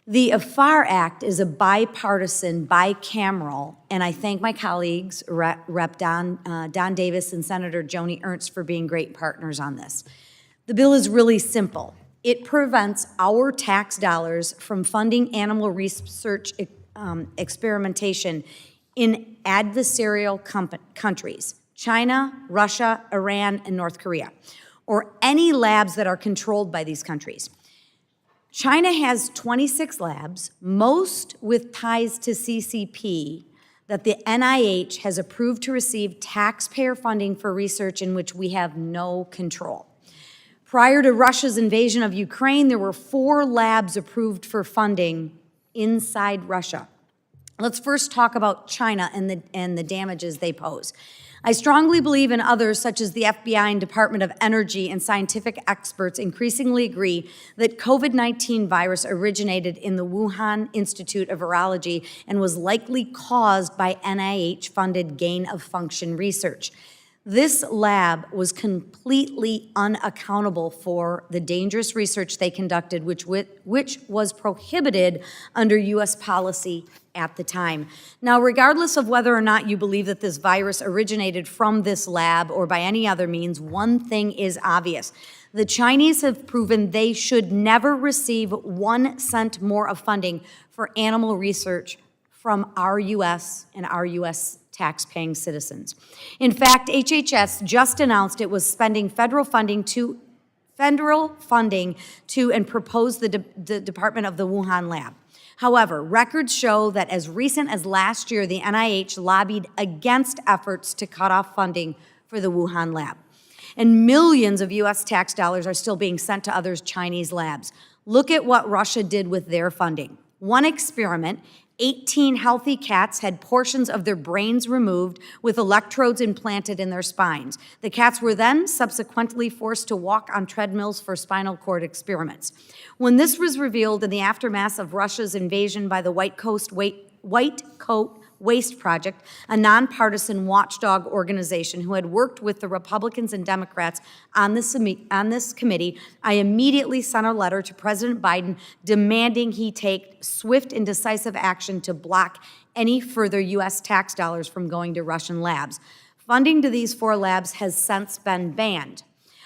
Speaker 14: The AFAR Act is a bipartisan, bicameral, and I thank my colleagues, Rep. Don Davis and Senator Joni Ernst, for being great partners on this. The bill is really simple. It prevents our tax dollars from funding animal research experimentation in adversarial countries, China, Russia, Iran, and North Korea, or any labs that are controlled by these countries. China has 26 labs, most with ties to CCP, that the NIH has approved to receive taxpayer funding for research in which we have no control. Prior to Russia's invasion of Ukraine, there were 4 labs approved for funding inside Russia. Let's first talk about China and the damages they pose. I strongly believe, and others such as the FBI and Department of Energy and scientific experts increasingly agree, that COVID-19 virus originated in the Wuhan Institute of Virology and was likely caused by NIH-funded gain-of-function research. This lab was completely unaccountable for the dangerous research they conducted, which was prohibited under U.S. policy at the time. Now, regardless of whether or not you believe that this virus originated from this lab or by any other means, one thing is obvious. The Chinese have proven they should never receive 1 cent more of funding for animal research from our U.S. and our U.S. tax-paying citizens. In fact, HHS just announced it was spending federal funding to and propose the Department of the Wuhan lab. However, records show that as recent as last year, the NIH lobbied against efforts to cut off funding for the Wuhan lab. And millions of U.S. tax dollars are still being sent to other Chinese labs. Look at what Russia did with their funding. One experiment, 18 healthy cats had portions of their brains removed with electrodes implanted in their spines. The cats were then subsequently forced to walk on treadmills for spinal cord experiments. When this was revealed in the aftermath of Russia's invasion by the White Coat Waste Project, a nonpartisan watchdog organization who had worked with the Republicans and Democrats on this committee, I immediately sent a letter to President Biden demanding he take swift and decisive action to block any further U.S. tax dollars from going to Russian labs. Funding to these 4 labs has since been banned.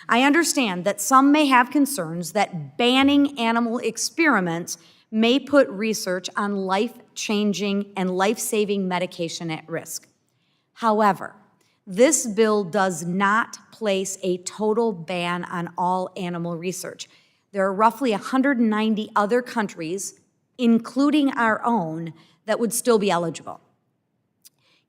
Speaker 14: I understand that some may have concerns that banning animal experiments may put research on life-changing and life-saving medication at risk. However, this bill does not place a total ban on all animal research. There are roughly 190 other countries, including our own, that would still be eligible.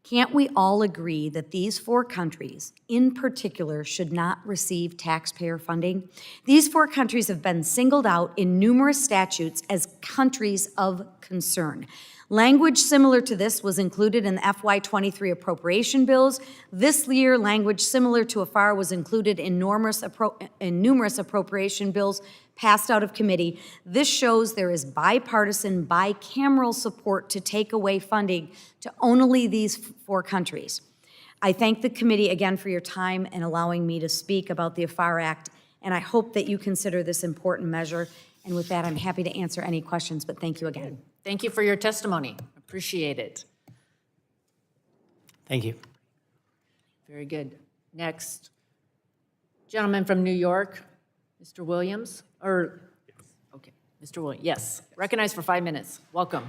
Speaker 14: Can't we all agree that these 4 countries, in particular, should not receive taxpayer funding? These 4 countries have been singled out in numerous statutes as countries of concern. Language similar to this was included in the FY23 appropriation bills. This year, language similar to AFAR was included in numerous appropriation bills passed out of committee. This shows there is bipartisan, bicameral support to take away funding to only these 4 countries. I thank the committee again for your time and allowing me to speak about the AFAR Act, and I hope that you consider this important measure. And with that, I'm happy to answer any questions, but thank you again.
Speaker 1: Thank you for your testimony. Appreciate it.
Speaker 11: Thank you.
Speaker 1: Very good. Next, gentleman from New York, Mr. Williams, okay, Mr. Williams, yes. Recognized for 5 minutes. Welcome.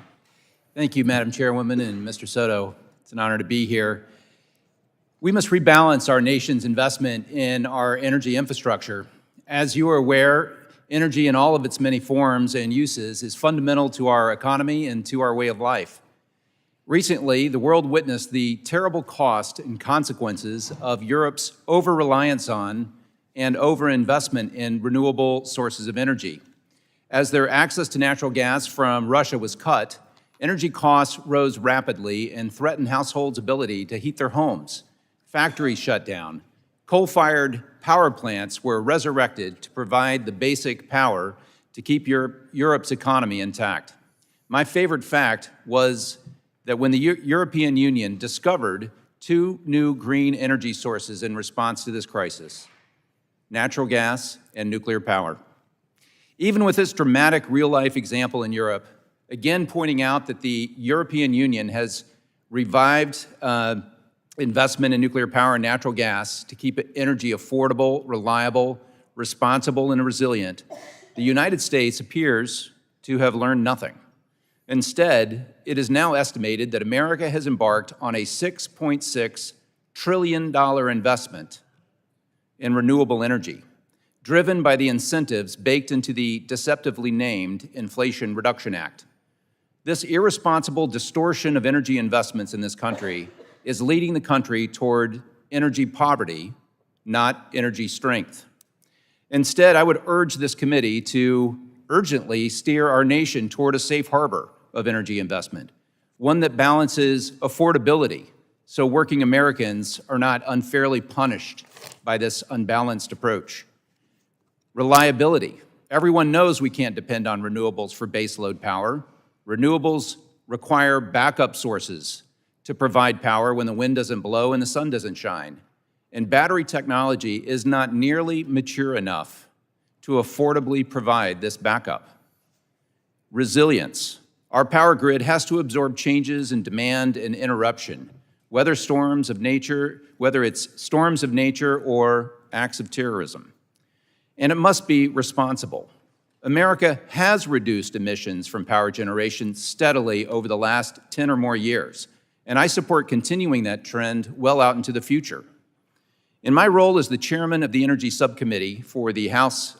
Speaker 15: Thank you, Madam Chairwoman and Mr. Soto. It's an honor to be here. We must rebalance our nation's investment in our energy infrastructure. As you are aware, energy in all of its many forms and uses is fundamental to our economy and to our way of life. Recently, the world witnessed the terrible cost and consequences of Europe's over-reliance on and over-investment in renewable sources of energy. As their access to natural gas from Russia was cut, energy costs rose rapidly and threatened households' ability to heat their homes. Factories shut down. Coal-fired power plants were resurrected to provide the basic power to keep Europe's economy intact. My favorite fact was that when the European Union discovered 2 new green energy sources in response to this crisis, natural gas and nuclear power. Even with this dramatic real-life example in Europe, again pointing out that the European Union has revived investment in nuclear power and natural gas to keep energy affordable, reliable, responsible, and resilient, the United States appears to have learned nothing. Instead, it is now estimated that America has embarked on a $6.6 trillion investment in renewable energy, driven by the incentives baked into the deceptively named Inflation Reduction Act. This irresponsible distortion of energy investments in this country is leading the country toward energy poverty, not energy strength. Instead, I would urge this committee to urgently steer our nation toward a safe harbor of energy investment, one that balances affordability so working Americans are not unfairly punished by this unbalanced approach. Reliability. Everyone knows we can't depend on renewables for baseload power. Renewables require backup sources to provide power when the wind doesn't blow and the sun doesn't shine. And battery technology is not nearly mature enough to affordably provide this backup. Resilience. Our power grid has to absorb changes in demand and interruption, whether it's storms of nature or acts of terrorism. And it must be responsible. America has reduced emissions from power generation steadily over the last 10 or more years, and I support continuing that trend well out into the future. In my role as the chairman of the Energy Subcommittee for the House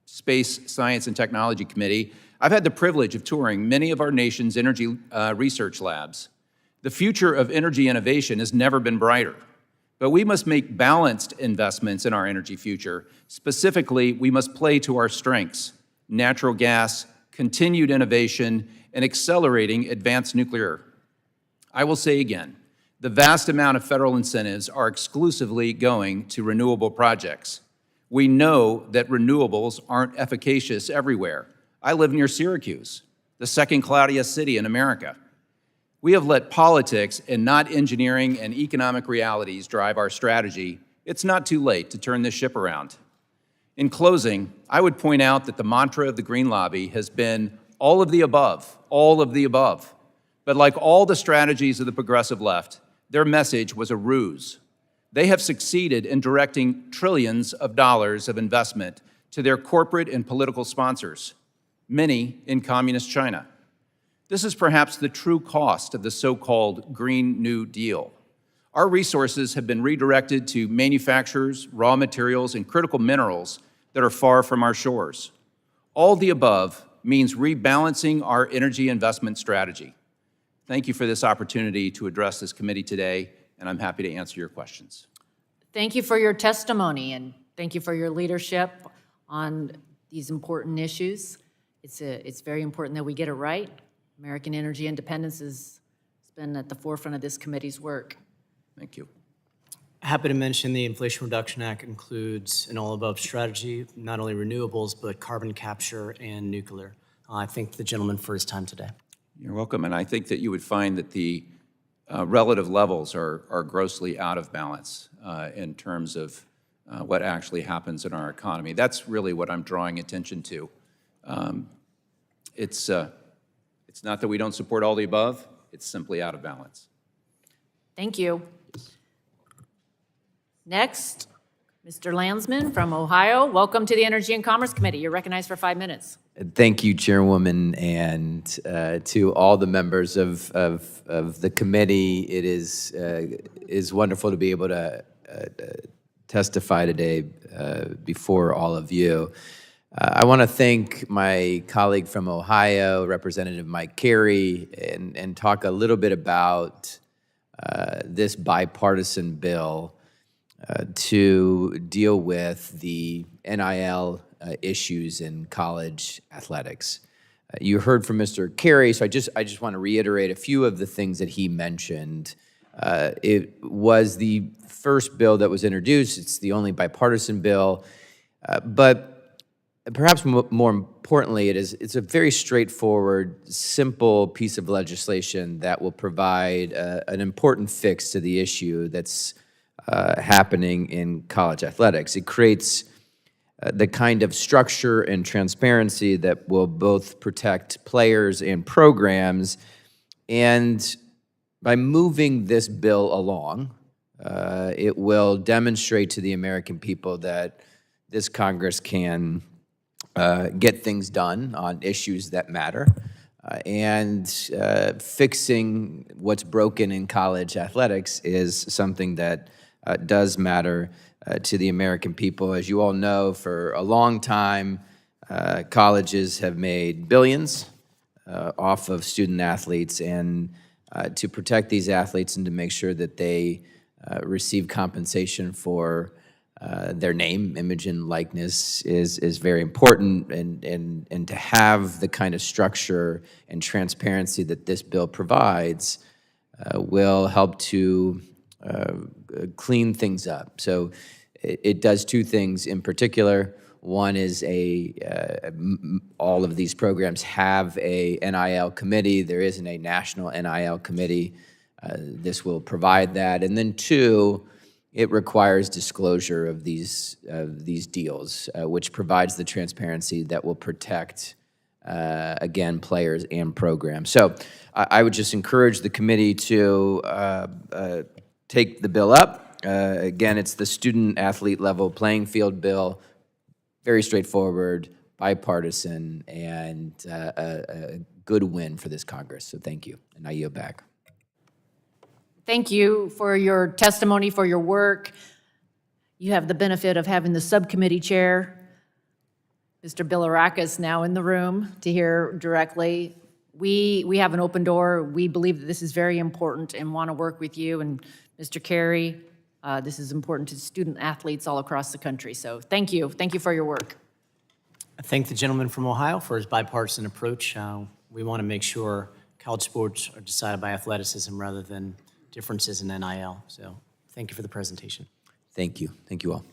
Speaker 15: Space, Science, and Technology Committee, I've had the privilege of touring many of our nation's energy research labs. The future of energy innovation has never been brighter, but we must make balanced investments in our energy future. Specifically, we must play to our strengths: natural gas, continued innovation, and accelerating advanced nuclear. I will say again, the vast amount of federal incentives are exclusively going to renewable projects. We know that renewables aren't efficacious everywhere. I live near Syracuse, the second cloudiest city in America. We have let politics and not engineering and economic realities drive our strategy. It's not too late to turn this ship around. In closing, I would point out that the mantra of the Green Lobby has been all of the above, all of the above. But like all the strategies of the progressive left, their message was a ruse. They have succeeded in directing trillions of dollars of investment to their corporate and political sponsors, many in communist China. This is perhaps the true cost of the so-called Green New Deal. Our resources have been redirected to manufacturers, raw materials, and critical minerals that are far from our shores. All the above means rebalancing our energy investment strategy. Thank you for this opportunity to address this committee today, and I'm happy to answer your questions.
Speaker 1: Thank you for your testimony, and thank you for your leadership on these important issues. It's very important that we get it right, American energy independence has been at the forefront of this committee's work.
Speaker 15: Thank you.
Speaker 11: Happy to mention the Inflation Reduction Act includes an all-above strategy, not only renewables, but carbon capture and nuclear. I thank the gentleman for his time today.
Speaker 15: You're welcome, and I think that you would find that the relative levels are grossly out of balance in terms of what actually happens in our economy. That's really what I'm drawing attention to. It's not that we don't support all the above, it's simply out of balance.
Speaker 1: Thank you. Next, Mr. Landsman from Ohio. Welcome to the Energy and Commerce Committee. You're recognized for 5 minutes.
Speaker 16: Thank you, Chairwoman, and to all the members of the committee. It is wonderful to be able to testify today before all of you. I want to thank my colleague from Ohio, Representative Mike Carey, and talk a little bit about this bipartisan bill to deal with the NIL issues in college athletics. You heard from Mr. Carey, so I just want to reiterate a few of the things that he mentioned. It was the first bill that was introduced. It's the only bipartisan bill, but perhaps more importantly, it's a very straightforward, simple piece of legislation that will provide an important fix to the issue that's happening in college athletics. It creates the kind of structure and transparency that will both protect players and programs. And by moving this bill along, it will demonstrate to the American people that this Congress can get things done on issues that matter. And fixing what's broken in college athletics is something that does matter to the American people. As you all know, for a long time, colleges have made billions off of student athletes, and to protect these athletes and to make sure that they receive compensation for their name, image, and likeness is very important, and to have the kind of structure and transparency that this bill provides will help to clean things up. So it does two things in particular. One is all of these programs have a NIL committee. There isn't a national NIL committee. This will provide that. And then two, it requires disclosure of these deals, which provides the transparency that will protect, again, players and programs. So I would just encourage the committee to take the bill up. Again, it's the student athlete level playing field bill, very straightforward, bipartisan, and a good win for this Congress. So thank you, and I yield back.
Speaker 1: Thank you for your testimony, for your work. You have the benefit of having the subcommittee chair, Mr. Bilirakis, now in the room to hear directly. We have an open door. We believe that this is very important and want to work with you. And Mr. Carey, this is important to student athletes all across the country. So thank you. Thank you for your work.
Speaker 11: I thank the gentleman from Ohio for his bipartisan approach. We want to make sure college sports are decided by athleticism rather than differences in NIL. So thank you for the presentation.
Speaker 16: Thank you. Thank you all.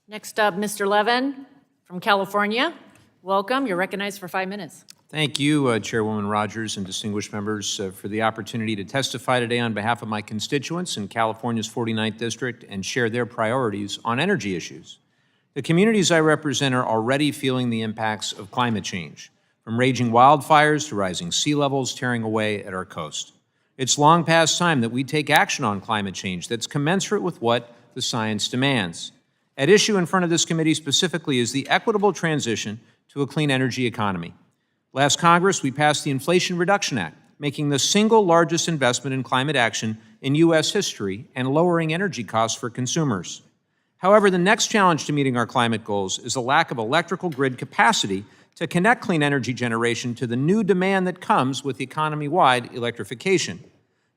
Speaker 1: Next up, Mr. Levin from California. Welcome. You're recognized for 5 minutes.
Speaker 17: Thank you, Chairwoman Rodgers and distinguished members, for the opportunity to testify today on behalf of my constituents in California's 49th District and share their priorities on energy issues. The communities I represent are already feeling the impacts of climate change, from raging wildfires to rising sea levels tearing away at our coast. It's long past time that we take action on climate change that's commensurate with what the science demands. At issue in front of this committee specifically is the equitable transition to a clean energy economy. Last Congress, we passed the Inflation Reduction Act, making the single largest investment in climate action in U.S. history and lowering energy costs for consumers. However, the next challenge to meeting our climate goals is a lack of electrical grid capacity to connect clean energy generation to the new demand that comes with economy-wide electrification.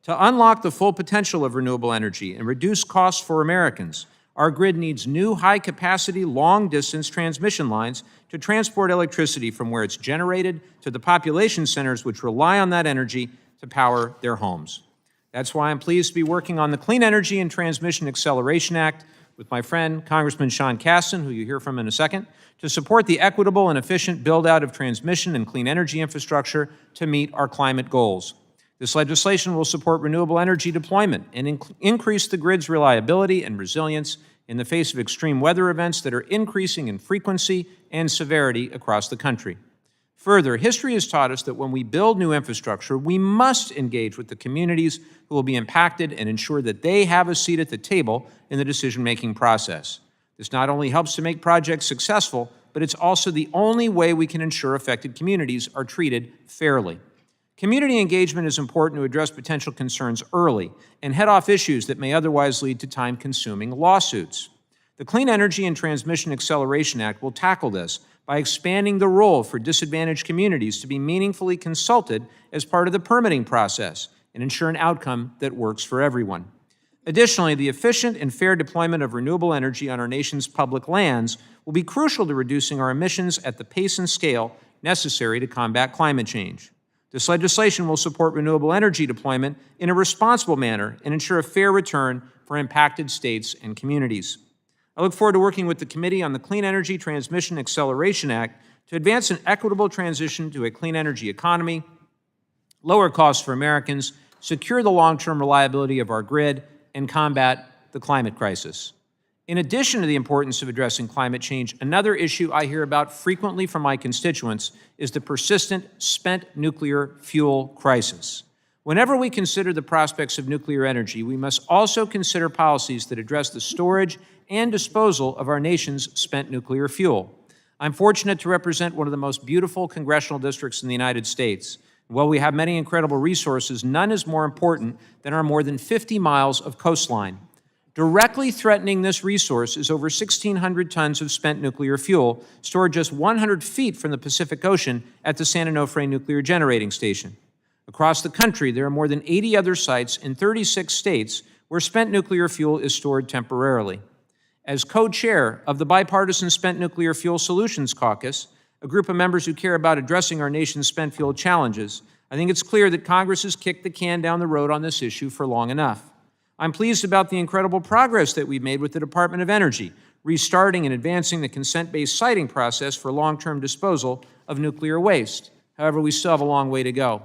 Speaker 17: To unlock the full potential of renewable energy and reduce costs for Americans, Our grid needs new high-capacity, long-distance transmission lines to transport electricity from where it's generated to the population centers which rely on that energy to power their homes. That's why I'm pleased to be working on the Clean Energy and Transmission Acceleration Act with my friend, Congressman Sean Casten, who you'll hear from in a second, to support the equitable and efficient build-out of transmission and clean energy infrastructure to meet our climate goals. This legislation will support renewable energy deployment and increase the grid's reliability and resilience in the face of extreme weather events that are increasing in frequency and severity across the country. Further, history has taught us that when we build new infrastructure, we must engage with the communities who will be impacted and ensure that they have a seat at the table in the decision-making process. This not only helps to make projects successful, but it's also the only way we can ensure affected communities are treated fairly. Community engagement is important to address potential concerns early and head off issues that may otherwise lead to time-consuming lawsuits. The Clean Energy and Transmission Acceleration Act will tackle this by expanding the role for disadvantaged communities to be meaningfully consulted as part of the permitting process and ensure an outcome that works for everyone. Additionally, the efficient and fair deployment of renewable energy on our nation's public lands will be crucial to reducing our emissions at the pace and scale necessary to combat climate change. This legislation will support renewable energy deployment in a responsible manner and ensure a fair return for impacted states and communities. I look forward to working with the committee on the Clean Energy Transmission Acceleration Act to advance an equitable transition to a clean energy economy, lower costs for Americans, secure the long-term reliability of our grid, and combat the climate crisis. In addition to the importance of addressing climate change, another issue I hear about frequently from my constituents is the persistent spent nuclear fuel crisis. Whenever we consider the prospects of nuclear energy, we must also consider policies that address the storage and disposal of our nation's spent nuclear fuel. I'm fortunate to represent one of the most beautiful congressional districts in the United States. While we have many incredible resources, none is more important than our more than 50 miles of coastline. Directly threatening this resource is over 1,600 tons of spent nuclear fuel stored just 100 feet from the Pacific Ocean at the San Onofre Nuclear Generating Station. Across the country, there are more than 80 other sites in 36 states where spent nuclear fuel is stored temporarily. As co-chair of the Bipartisan Spent Nuclear Fuel Solutions Caucus, a group of members who care about addressing our nation's spent fuel challenges, I think it's clear that Congress has kicked the can down the road on this issue for long enough. I'm pleased about the incredible progress that we've made with the Department of Energy, restarting and advancing the consent-based siting process for long-term disposal of nuclear waste. However, we still have a long way to go.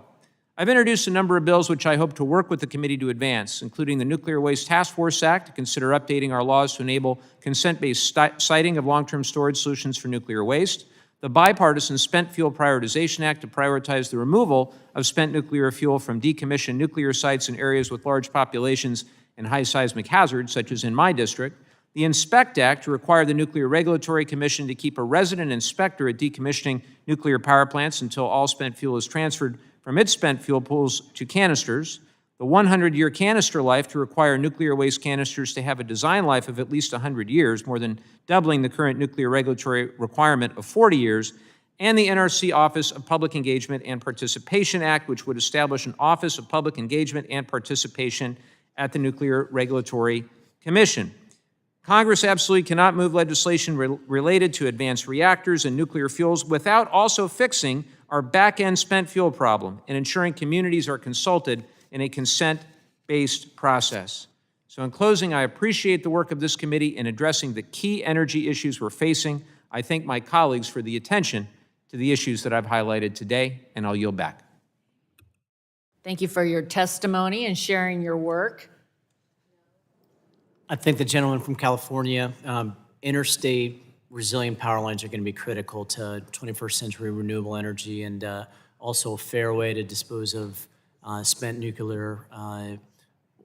Speaker 17: I've introduced a number of bills which I hope to work with the committee to advance, including the Nuclear Waste Task Force Act to consider updating our laws to enable consent-based siting of long-term storage solutions for nuclear waste, the Bipartisan Spent Fuel Prioritization Act to prioritize the removal of spent nuclear fuel from decommissioned nuclear sites in areas with large populations and high seismic hazards, such as in my district, the INSPECT Act to require the Nuclear Regulatory Commission to keep a resident inspector at decommissioning nuclear power plants until all spent fuel is transferred from its spent fuel pools to canisters, the 100-year canister life to require nuclear waste canisters to have a design life of at least 100 years, more than doubling the current nuclear regulatory requirement of 40 years, and the NRC Office of Public Engagement and Participation Act, which would establish an Office of Public Engagement and Participation at the Nuclear Regulatory Commission. Congress absolutely cannot move legislation related to advanced reactors and nuclear fuels without also fixing our back-end spent fuel problem and ensuring communities are consulted in a consent-based process. So in closing, I appreciate the work of this committee in addressing the key energy issues we're facing. I thank my colleagues for the attention to the issues that I've highlighted today, and I'll yield back.
Speaker 1: Thank you for your testimony and sharing your work.
Speaker 11: I think the gentleman from California, interstate resilient power lines are going to be critical to 21st century renewable energy, and also a fair way to dispose of spent nuclear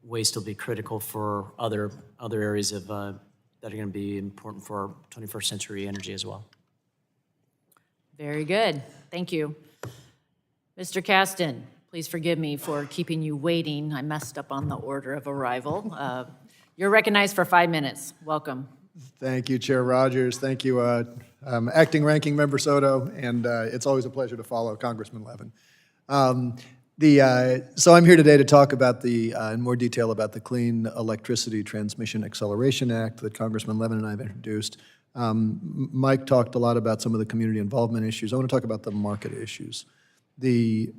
Speaker 11: waste will be critical for other areas of that are going to be important for our 21st century energy as well.
Speaker 1: Very good. Thank you. Mr. Casten, please forgive me for keeping you waiting. I messed up on the order of arrival. You're recognized for 5 minutes. Welcome.
Speaker 18: Thank you, Chair Rodgers. Thank you, Acting Ranking Member Soto, and it's always a pleasure to follow Congressman Levin. So I'm here today to talk about in more detail about the Clean Electricity Transmission Acceleration Act that Congressman Levin and I have introduced. Mike talked a lot about some of the community involvement issues. I want to talk about the market issues. The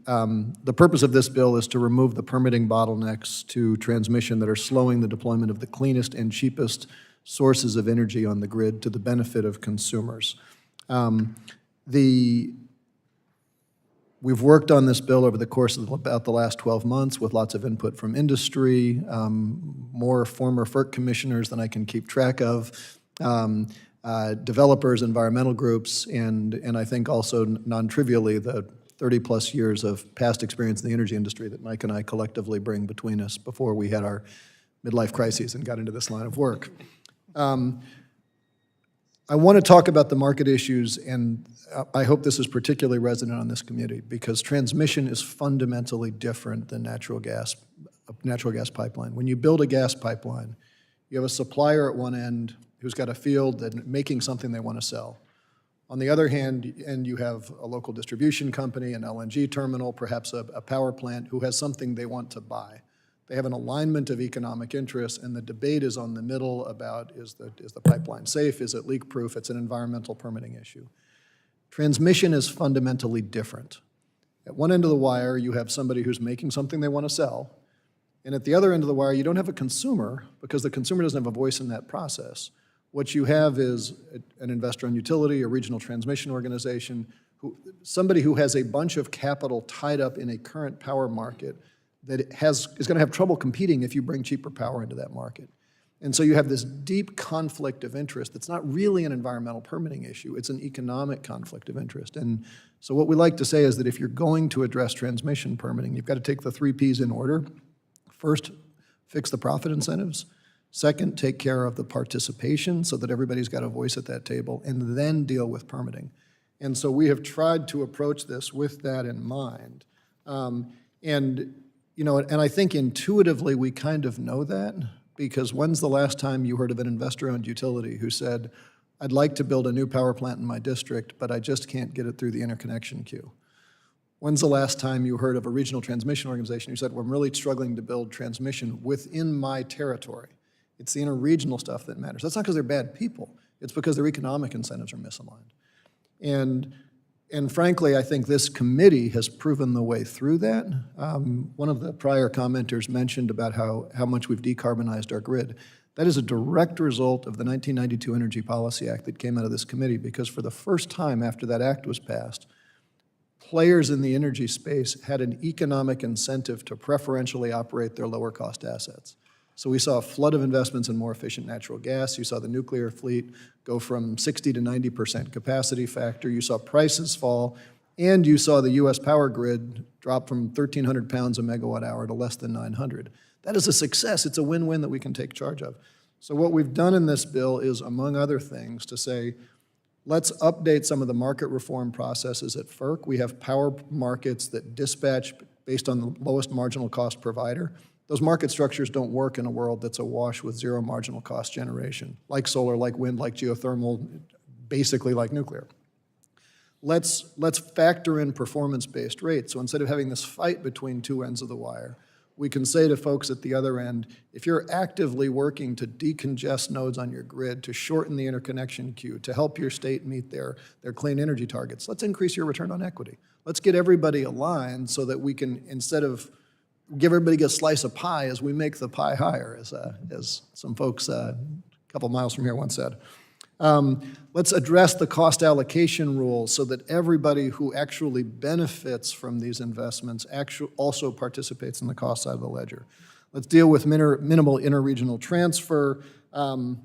Speaker 18: purpose of this bill is to remove the permitting bottlenecks to transmission that are slowing the deployment of the cleanest and cheapest sources of energy on the grid to the benefit of consumers. We've worked on this bill over the course of about the last 12 months with lots of input from industry, more former FERC commissioners than I can keep track of, developers, environmental groups, and I think also non-trivially the 30-plus years of past experience in the energy industry that Mike and I collectively bring between us before we had our midlife crises and got into this line of work. I want to talk about the market issues, and I hope this is particularly resonant on this committee because transmission is fundamentally different than a natural gas pipeline. When you build a gas pipeline, you have a supplier at one end who's got a field that making something they want to sell. On the other hand, you have a local distribution company, an LNG terminal, perhaps a power plant who has something they want to buy. They have an alignment of economic interests, and the debate is on the middle about is the pipeline safe, is it leak-proof, it's an environmental permitting issue. Transmission is fundamentally different. At one end of the wire, you have somebody who's making something they want to sell, and at the other end of the wire, you don't have a consumer because the consumer doesn't have a voice in that process. What you have is an investor-owned utility, a regional transmission organization, somebody who has a bunch of capital tied up in a current power market that is going to have trouble competing if you bring cheaper power into that market. And so you have this deep conflict of interest that's not really an environmental permitting issue, it's an economic conflict of interest. And so what we like to say is that if you're going to address transmission permitting, you've got to take the 3 Ps in order. First, fix the profit incentives. Second, take care of the participation so that everybody's got a voice at that table, and then deal with permitting. And so we have tried to approach this with that in mind. And I think intuitively we kind of know that, because when's the last time you heard of an investor-owned utility who said, I'd like to build a new power plant in my district, but I just can't get it through the interconnection queue? When's the last time you heard of a regional transmission organization who said, well, I'm really struggling to build transmission within my territory? It's the interregional stuff that matters. That's not because they're bad people. It's because their economic incentives are misaligned. And frankly, I think this committee has proven the way through that. One of the prior commenters mentioned about how much we've decarbonized our grid. That is a direct result of the 1992 Energy Policy Act that came out of this committee, because for the first time after that act was passed, players in the energy space had an economic incentive to preferentially operate their lower cost assets. So we saw a flood of investments in more efficient natural gas. You saw the nuclear fleet go from 60 to 90% capacity factor. You saw prices fall, and you saw the U.S. power grid drop from 1,300 pounds a megawatt hour to less than 900. That is a success. It's a win-win that we can take charge of. So what we've done in this bill is, among other things, to say, let's update some of the market reform processes at FERC. We have power markets that dispatch based on the lowest marginal cost provider. Those market structures don't work in a world that's awash with zero marginal cost generation, like solar, like wind, like geothermal, basically like nuclear. Let's factor in performance-based rates. So instead of having this fight between two ends of the wire, we can say to folks at the other end, if you're actively working to decongest nodes on your grid, to shorten the interconnection queue, to help your state meet their clean energy targets, let's increase your return on equity. Let's get everybody aligned so that we can, instead of give everybody a slice of pie, as we make the pie higher, as some folks a couple miles from here once said. Let's address the cost allocation rules so that everybody who actually benefits from these investments also participates in the cost side of the ledger. Let's deal with minimal interregional transfer. And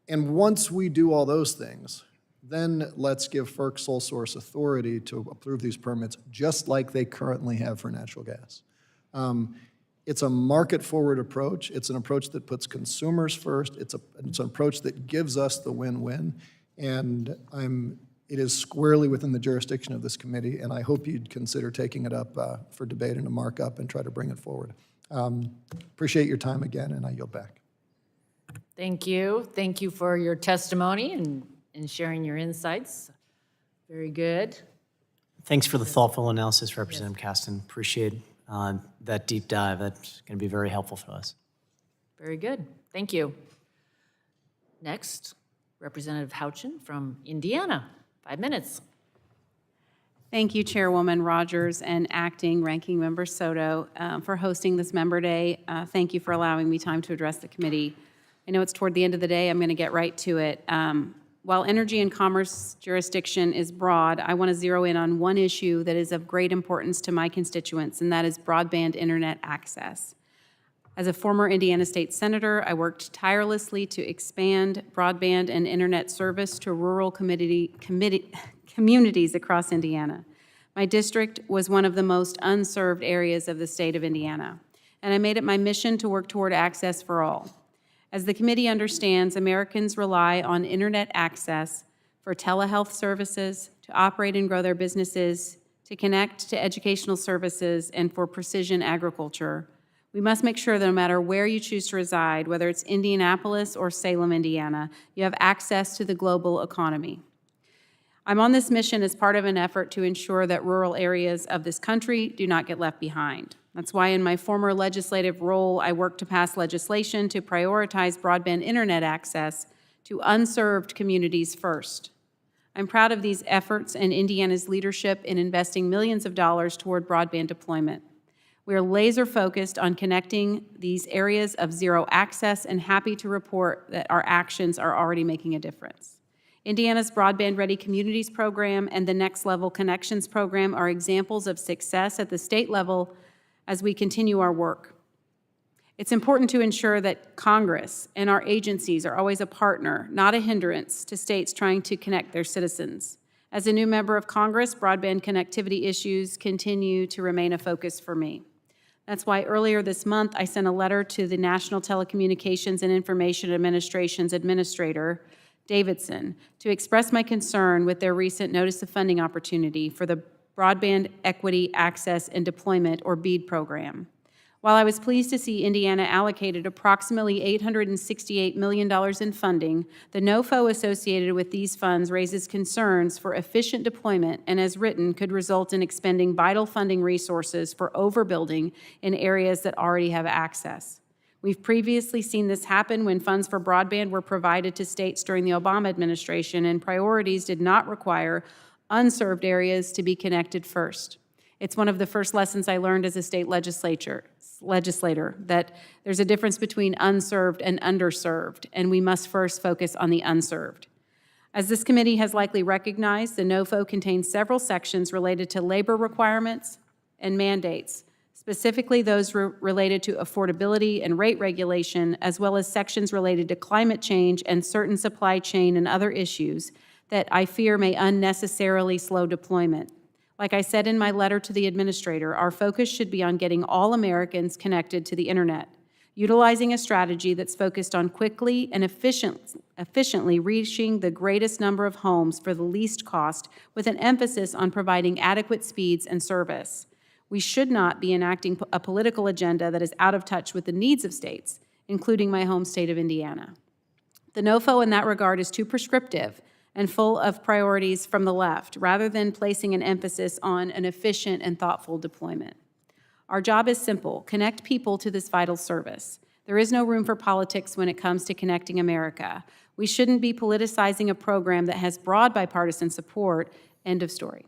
Speaker 18: once we do all those things, then let's give FERC sole source authority to approve these permits just like they currently have for natural gas. It's a market-forward approach. It's an approach that puts consumers first. It's an approach that gives us the win-win, and it is squarely within the jurisdiction of this committee, and I hope you'd consider taking it up for debate and a markup and try to bring it forward. Appreciate your time again, and I yield back.
Speaker 1: Thank you. Thank you for your testimony and sharing your insights. Very good.
Speaker 11: Thanks for the thoughtful analysis, Representative Caston. Appreciate that deep dive. That's going to be very helpful for us.
Speaker 1: Very good. Thank you. Next, Representative Houchin from Indiana. 5 minutes.
Speaker 19: Thank you, Chairwoman Rodgers and Acting Ranking Member Soto, for hosting this Member Day. Thank you for allowing me time to address the committee. I know it's toward the end of the day. I'm going to get right to it. While energy and commerce jurisdiction is broad, I want to zero in on one issue that is of great importance to my constituents, and that is broadband internet access. As a former Indiana State Senator, I worked tirelessly to expand broadband and internet service to rural communities across Indiana. My district was one of the most unserved areas of the state of Indiana, and I made it my mission to work toward access for all. As the committee understands, Americans rely on internet access for telehealth services, to operate and grow their businesses, to connect to educational services, and for precision agriculture. We must make sure that no matter where you choose to reside, whether it's Indianapolis or Salem, Indiana, you have access to the global economy. I'm on this mission as part of an effort to ensure that rural areas of this country do not get left behind. That's why in my former legislative role, I worked to pass legislation to prioritize broadband internet access to unserved communities first. I'm proud of these efforts and Indiana's leadership in investing millions of dollars toward broadband deployment. We are laser focused on connecting these areas of zero access and happy to report that our actions are already making a difference. Indiana's Broadband Ready Communities program and the Next Level Connections program are examples of success at the state level as we continue our work. It's important to ensure that Congress and our agencies are always a partner, not a hindrance, to states trying to connect their citizens. As a new member of Congress, broadband connectivity issues continue to remain a focus for me. That's why earlier this month, I sent a letter to the National Telecommunications and Information Administration's Administrator, Davidson, to express my concern with their recent Notice of Funding opportunity for the Broadband Equity Access and Deployment, or BEAD program. While I was pleased to see Indiana allocated approximately $868 million in funding, the NOFO associated with these funds raises concerns for efficient deployment and, as written, could result in expending vital funding resources for overbuilding in areas that already have access. We've previously seen this happen when funds for broadband were provided to states during the Obama administration, and priorities did not require unserved areas to be connected first. It's one of the first lessons I learned as a state legislator, that there's a difference between unserved and underserved, and we must first focus on the unserved. As this committee has likely recognized, the NOFO contains several sections related to labor requirements and mandates, specifically those related to affordability and rate regulation, as well as sections related to climate change and certain supply chain and other issues that I fear may unnecessarily slow deployment. Like I said in my letter to the administrator, our focus should be on getting all Americans connected to the internet, utilizing a strategy that's focused on quickly and efficiently reaching the greatest number of homes for the least cost, with an emphasis on providing adequate speeds and service. We should not be enacting a political agenda that is out of touch with the needs of states, including my home state of Indiana. The NOFO in that regard is too prescriptive and full of priorities from the left, rather than placing an emphasis on an efficient and thoughtful deployment. Our job is simple: connect people to this vital service. There is no room for politics when it comes to connecting America. We shouldn't be politicizing a program that has broad bipartisan support. End of story.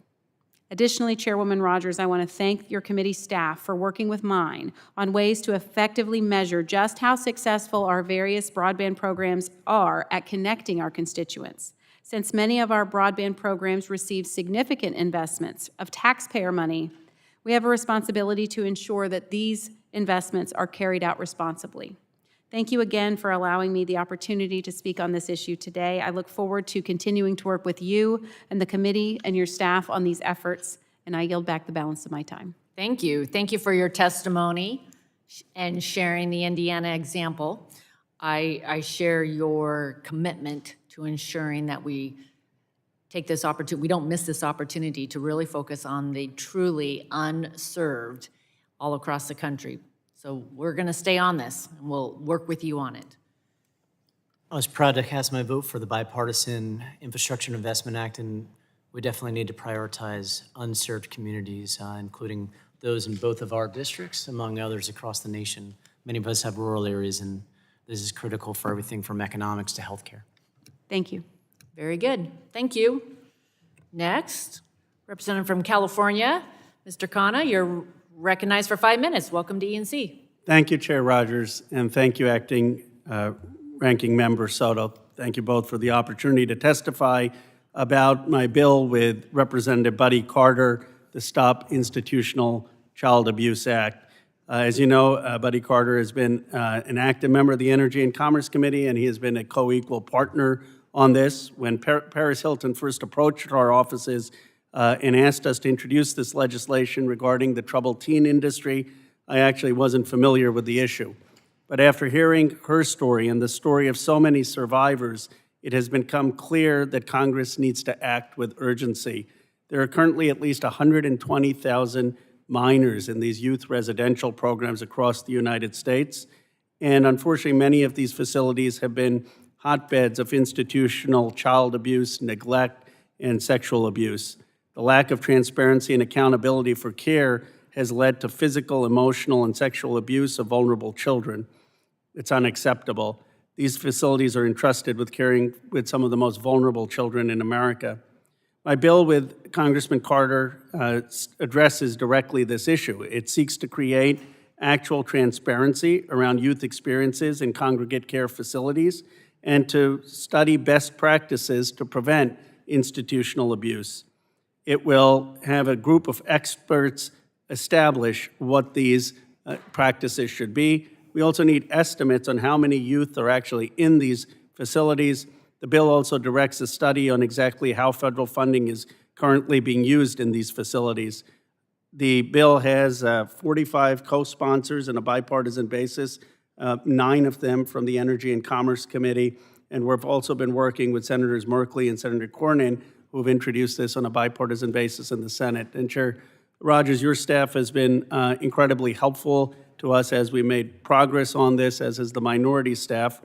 Speaker 19: Additionally, Chairwoman Rodgers, I want to thank your committee staff for working with mine on ways to effectively measure just how successful our various broadband programs are at connecting our constituents. Since many of our broadband programs receive significant investments of taxpayer money, we have a responsibility to ensure that these investments are carried out responsibly. Thank you again for allowing me the opportunity to speak on this issue today. I look forward to continuing to work with you and the committee and your staff on these efforts, and I yield back the balance of my time.
Speaker 1: Thank you. Thank you for your testimony and sharing the Indiana example. I share your commitment to ensuring that we take this opportunity, we don't miss this opportunity to really focus on the truly unserved all across the country. So we're going to stay on this, and we'll work with you on it.
Speaker 11: I was proud to cast my vote for the Bipartisan Infrastructure and Investment Act, and we definitely need to prioritize unserved communities, including those in both of our districts, among others across the nation. Many of us have rural areas, and this is critical for everything from economics to healthcare.
Speaker 19: Thank you.
Speaker 1: Very good. Thank you. Next, representative from California, Mr. Khanna, you're recognized for 5 minutes. Welcome to ENC.
Speaker 20: Thank you, Chair Rodgers, and thank you, Acting Ranking Member Soto. Thank you both for the opportunity to testify about my bill with Representative Buddy Carter, the Stop Institutional Child Abuse Act. As you know, Buddy Carter has been an active member of the Energy and Commerce Committee, and he has been a co-equal partner on this. When Paris Hilton first approached our offices and asked us to introduce this legislation regarding the troubled teen industry, I actually wasn't familiar with the issue. But after hearing her story and the story of so many survivors, it has become clear that Congress needs to act with urgency. There are currently at least 120,000 minors in these youth residential programs across the United States. And unfortunately, many of these facilities have been hotbeds of institutional child abuse, neglect, and sexual abuse. The lack of transparency and accountability for care has led to physical, emotional, and sexual abuse of vulnerable children. It's unacceptable. These facilities are entrusted with caring with some of the most vulnerable children in America. My bill with Congressman Carter addresses directly this issue. It seeks to create actual transparency around youth experiences in congregate care facilities and to study best practices to prevent institutional abuse. It will have a group of experts establish what these practices should be. We also need estimates on how many youth are actually in these facilities. The bill also directs a study on exactly how federal funding is currently being used in these facilities. The bill has 45 co-sponsors on a bipartisan basis, 9 of them from the Energy and Commerce Committee, and we've also been working with Senators Merkley and Senator Cornyn, who have introduced this on a bipartisan basis in the Senate. And Chair Rodgers, your staff has been incredibly helpful to us as we made progress on this, as is the minority staff.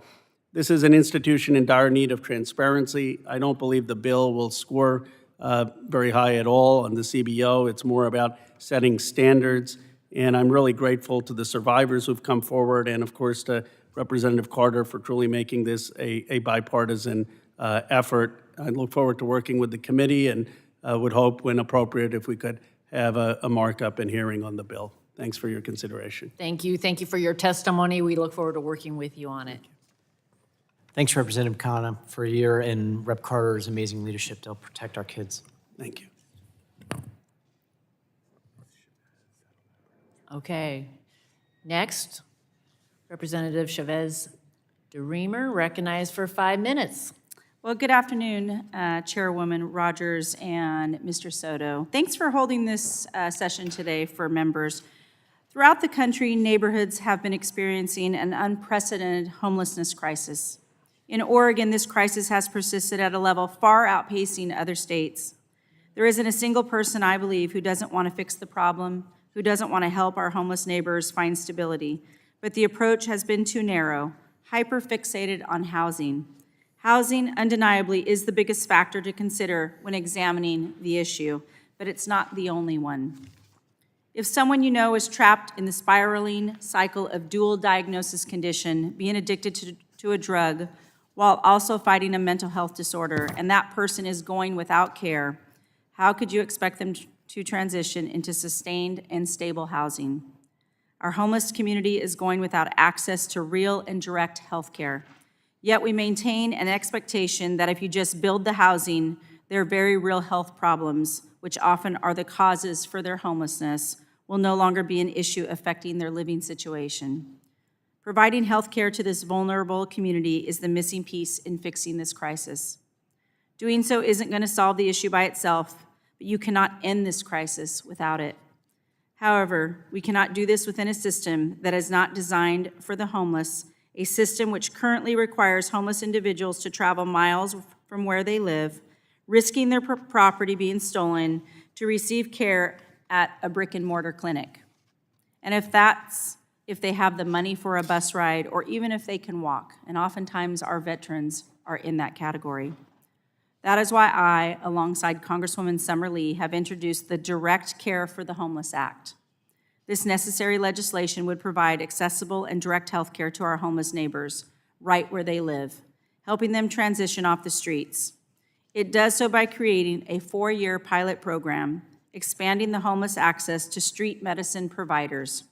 Speaker 20: This is an institution in dire need of transparency. I don't believe the bill will score very high at all on the CBO. It's more about setting standards, and I'm really grateful to the survivors who've come forward, and of course to Representative Carter for truly making this a bipartisan effort. I look forward to working with the committee and would hope, when appropriate, if we could have a markup and hearing on the bill. Thanks for your consideration.
Speaker 1: Thank you. Thank you for your testimony. We look forward to working with you on it.
Speaker 11: Thanks, Representative Khanna, for your and Rep. Carter's amazing leadership to help protect our kids.
Speaker 20: Thank you.
Speaker 1: Okay. Next, Representative Chavez DeReamer, recognized for 5 minutes.
Speaker 17: Well, good afternoon, Chairwoman Rodgers and Mr. Soto. Thanks for holding this session today for members. Throughout the country, neighborhoods have been experiencing an unprecedented homelessness crisis. In Oregon, this crisis has persisted at a level far outpacing other states. There isn't a single person, I believe, who doesn't want to fix the problem, who doesn't want to help our homeless neighbors find stability. But the approach has been too narrow, hyper-fixated on housing. Housing, undeniably, is the biggest factor to consider when examining the issue, but it's not the only one. If someone you know is trapped in the spiraling cycle of dual diagnosis condition, being addicted to a drug, while also fighting a mental health disorder, and that person is going without care, how could you expect them to transition into sustained and stable housing? Our homeless community is going without access to real and direct health care. Yet we maintain an expectation that if you just build the housing, their very real health problems, which often are the causes for their homelessness, will no longer be an issue affecting their living situation. Providing health care to this vulnerable community is the missing piece in fixing this crisis. Doing so isn't going to solve the issue by itself, but you cannot end this crisis without it. However, we cannot do this within a system that is not designed for the homeless, a system which currently requires homeless individuals to travel miles from where they live, risking their property being stolen to receive care at a brick-and-mortar clinic. And if they have the money for a bus ride, or even if they can walk, and oftentimes our veterans are in that category. That is why I, alongside Congresswoman Summer Lee, have introduced the Direct Care for the Homeless Act. This necessary legislation would provide accessible and direct health care to our homeless neighbors, right where they live, helping them transition off the streets. It does so by creating a 4-year pilot program, expanding the homeless access to street medicine providers.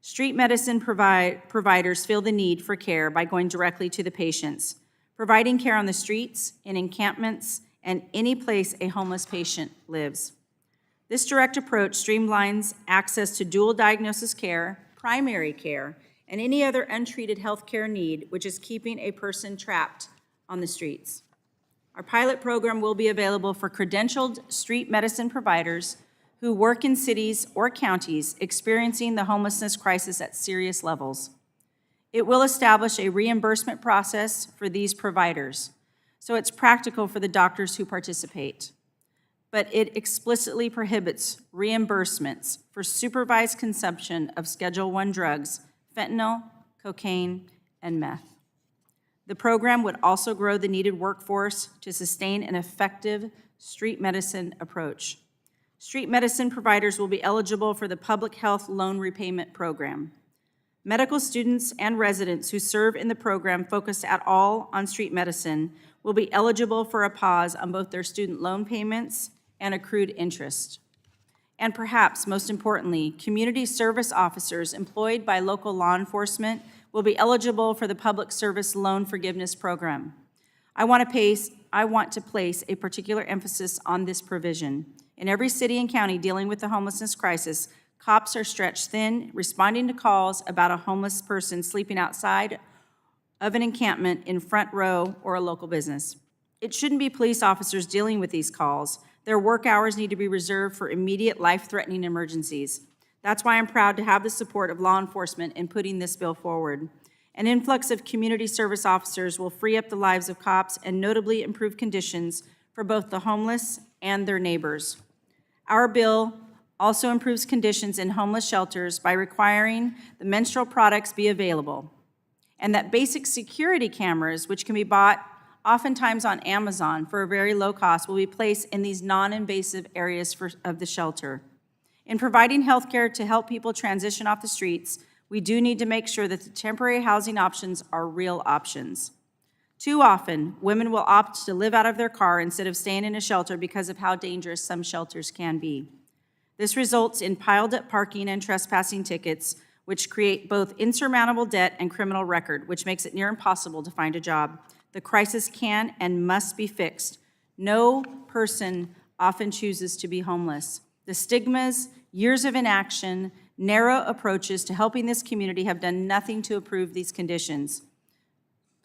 Speaker 17: Street medicine providers feel the need for care by going directly to the patients, providing care on the streets, in encampments, and any place a homeless patient lives. This direct approach streamlines access to dual diagnosis care, primary care, and any other untreated health care need which is keeping a person trapped on the streets. Our pilot program will be available for credentialed street medicine providers who work in cities or counties experiencing the homelessness crisis at serious levels. It will establish a reimbursement process for these providers, so it's practical for the doctors who participate. But it explicitly prohibits reimbursements for supervised consumption of Schedule I drugs, fentanyl, cocaine, and meth. The program would also grow the needed workforce to sustain an effective street medicine approach. Street medicine providers will be eligible for the Public Health Loan Repayment Program. Medical students and residents who serve in the program focused at all on street medicine will be eligible for a pause on both their student loan payments and accrued interest. And perhaps most importantly, community service officers employed by local law enforcement will be eligible for the Public Service Loan Forgiveness Program. I want to place a particular emphasis on this provision. In every city and county dealing with the homelessness crisis, cops are stretched thin, responding to calls about a homeless person sleeping outside of an encampment in front row or a local business. It shouldn't be police officers dealing with these calls. Their work hours need to be reserved for immediate life-threatening emergencies. That's why I'm proud to have the support of law enforcement in putting this bill forward. An influx of community service officers will free up the lives of cops and notably improve conditions for both the homeless and their neighbors. Our bill also improves conditions in homeless shelters by requiring the menstrual products be available, and that basic security cameras, which can be bought oftentimes on Amazon for a very low cost, will be placed in these non-invasive areas of the shelter. In providing health care to help people transition off the streets, we do need to make sure that the temporary housing options are real options. Too often, women will opt to live out of their car instead of staying in a shelter because of how dangerous some shelters can be. This results in piled-up parking and trespassing tickets, which create both insurmountable debt and criminal record, which makes it near impossible to find a job. The crisis can and must be fixed. No person often chooses to be homeless. The stigmas, years of inaction, narrow approaches to helping this community have done nothing to improve these conditions.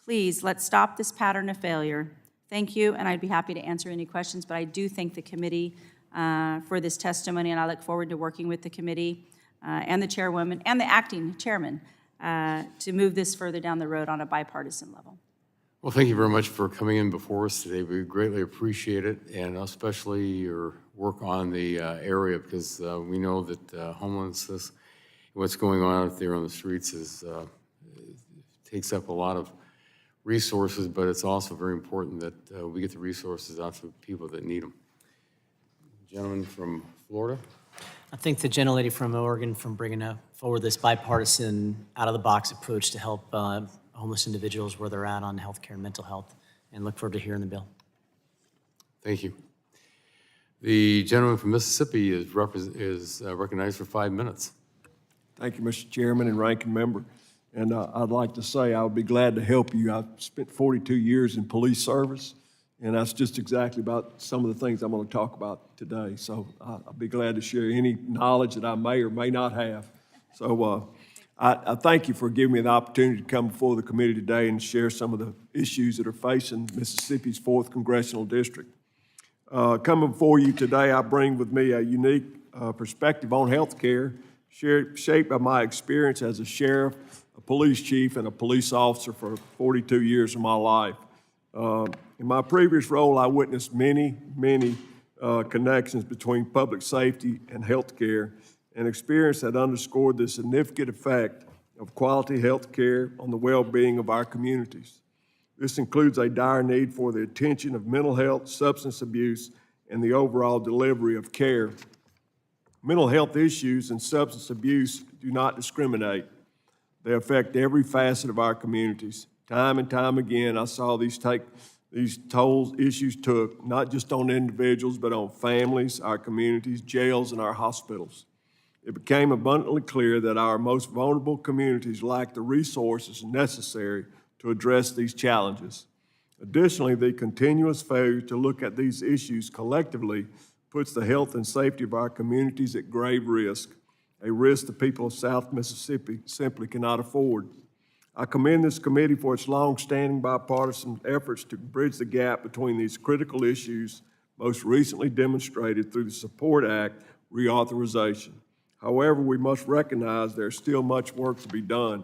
Speaker 17: Please, let's stop this pattern of failure. Thank you, and I'd be happy to answer any questions, but I do thank the committee for this testimony, and I look forward to working with the committee and the chairwoman and the acting chairman to move this further down the road on a bipartisan level.
Speaker 11: Well, thank you very much for coming in before us today. We greatly appreciate it, and especially your work on the area, because we know that homelessness, what's going on out there on the streets takes up a lot of resources, but it's also very important that we get the resources out to people that need them. Gentleman from Florida. I thank the gentlelady from Oregon for bringing forward this bipartisan, out-of-the-box approach to help homeless individuals where they're at on health care and mental health, and look forward to hearing the bill.
Speaker 13: Thank you. The gentleman from Mississippi is recognized for 5 minutes.
Speaker 2: Thank you, Mr. Chairman and Ranking Member. And I'd like to say I would be glad to help you. I've spent 42 years in police service, and that's just exactly about some of the things I'm going to talk about today. So I'll be glad to share any knowledge that I may or may not have. So I thank you for giving me the opportunity to come before the committee today and share some of the issues that are facing Mississippi's 4th Congressional District. Coming before you today, I bring with me a unique perspective on health care, shaped by my experience as a sheriff, a police chief, and a police officer for 42 years of my life. In my previous role, I witnessed many connections between public safety and health care, an experience that underscored the significant effect of quality health care on the well-being of our communities. This includes a dire need for the attention of mental health, substance abuse, and the overall delivery of care.
Speaker 17: Mental health issues and substance abuse do not discriminate. They affect every facet of our communities. Time and time again, I saw these tolls issues took, not just on individuals, but on families, our communities, jails, and our hospitals. It became abundantly clear that our most vulnerable communities lack the resources necessary to address these challenges. Additionally, the continuous failure to look at these issues collectively puts the health and safety of our communities at grave risk, a risk the people of South Mississippi simply cannot afford. I commend this committee for its long-standing bipartisan efforts to bridge the gap between these critical issues, most recently demonstrated through the SUPPORT Act reauthorization. However, we must recognize there's still much work to be done.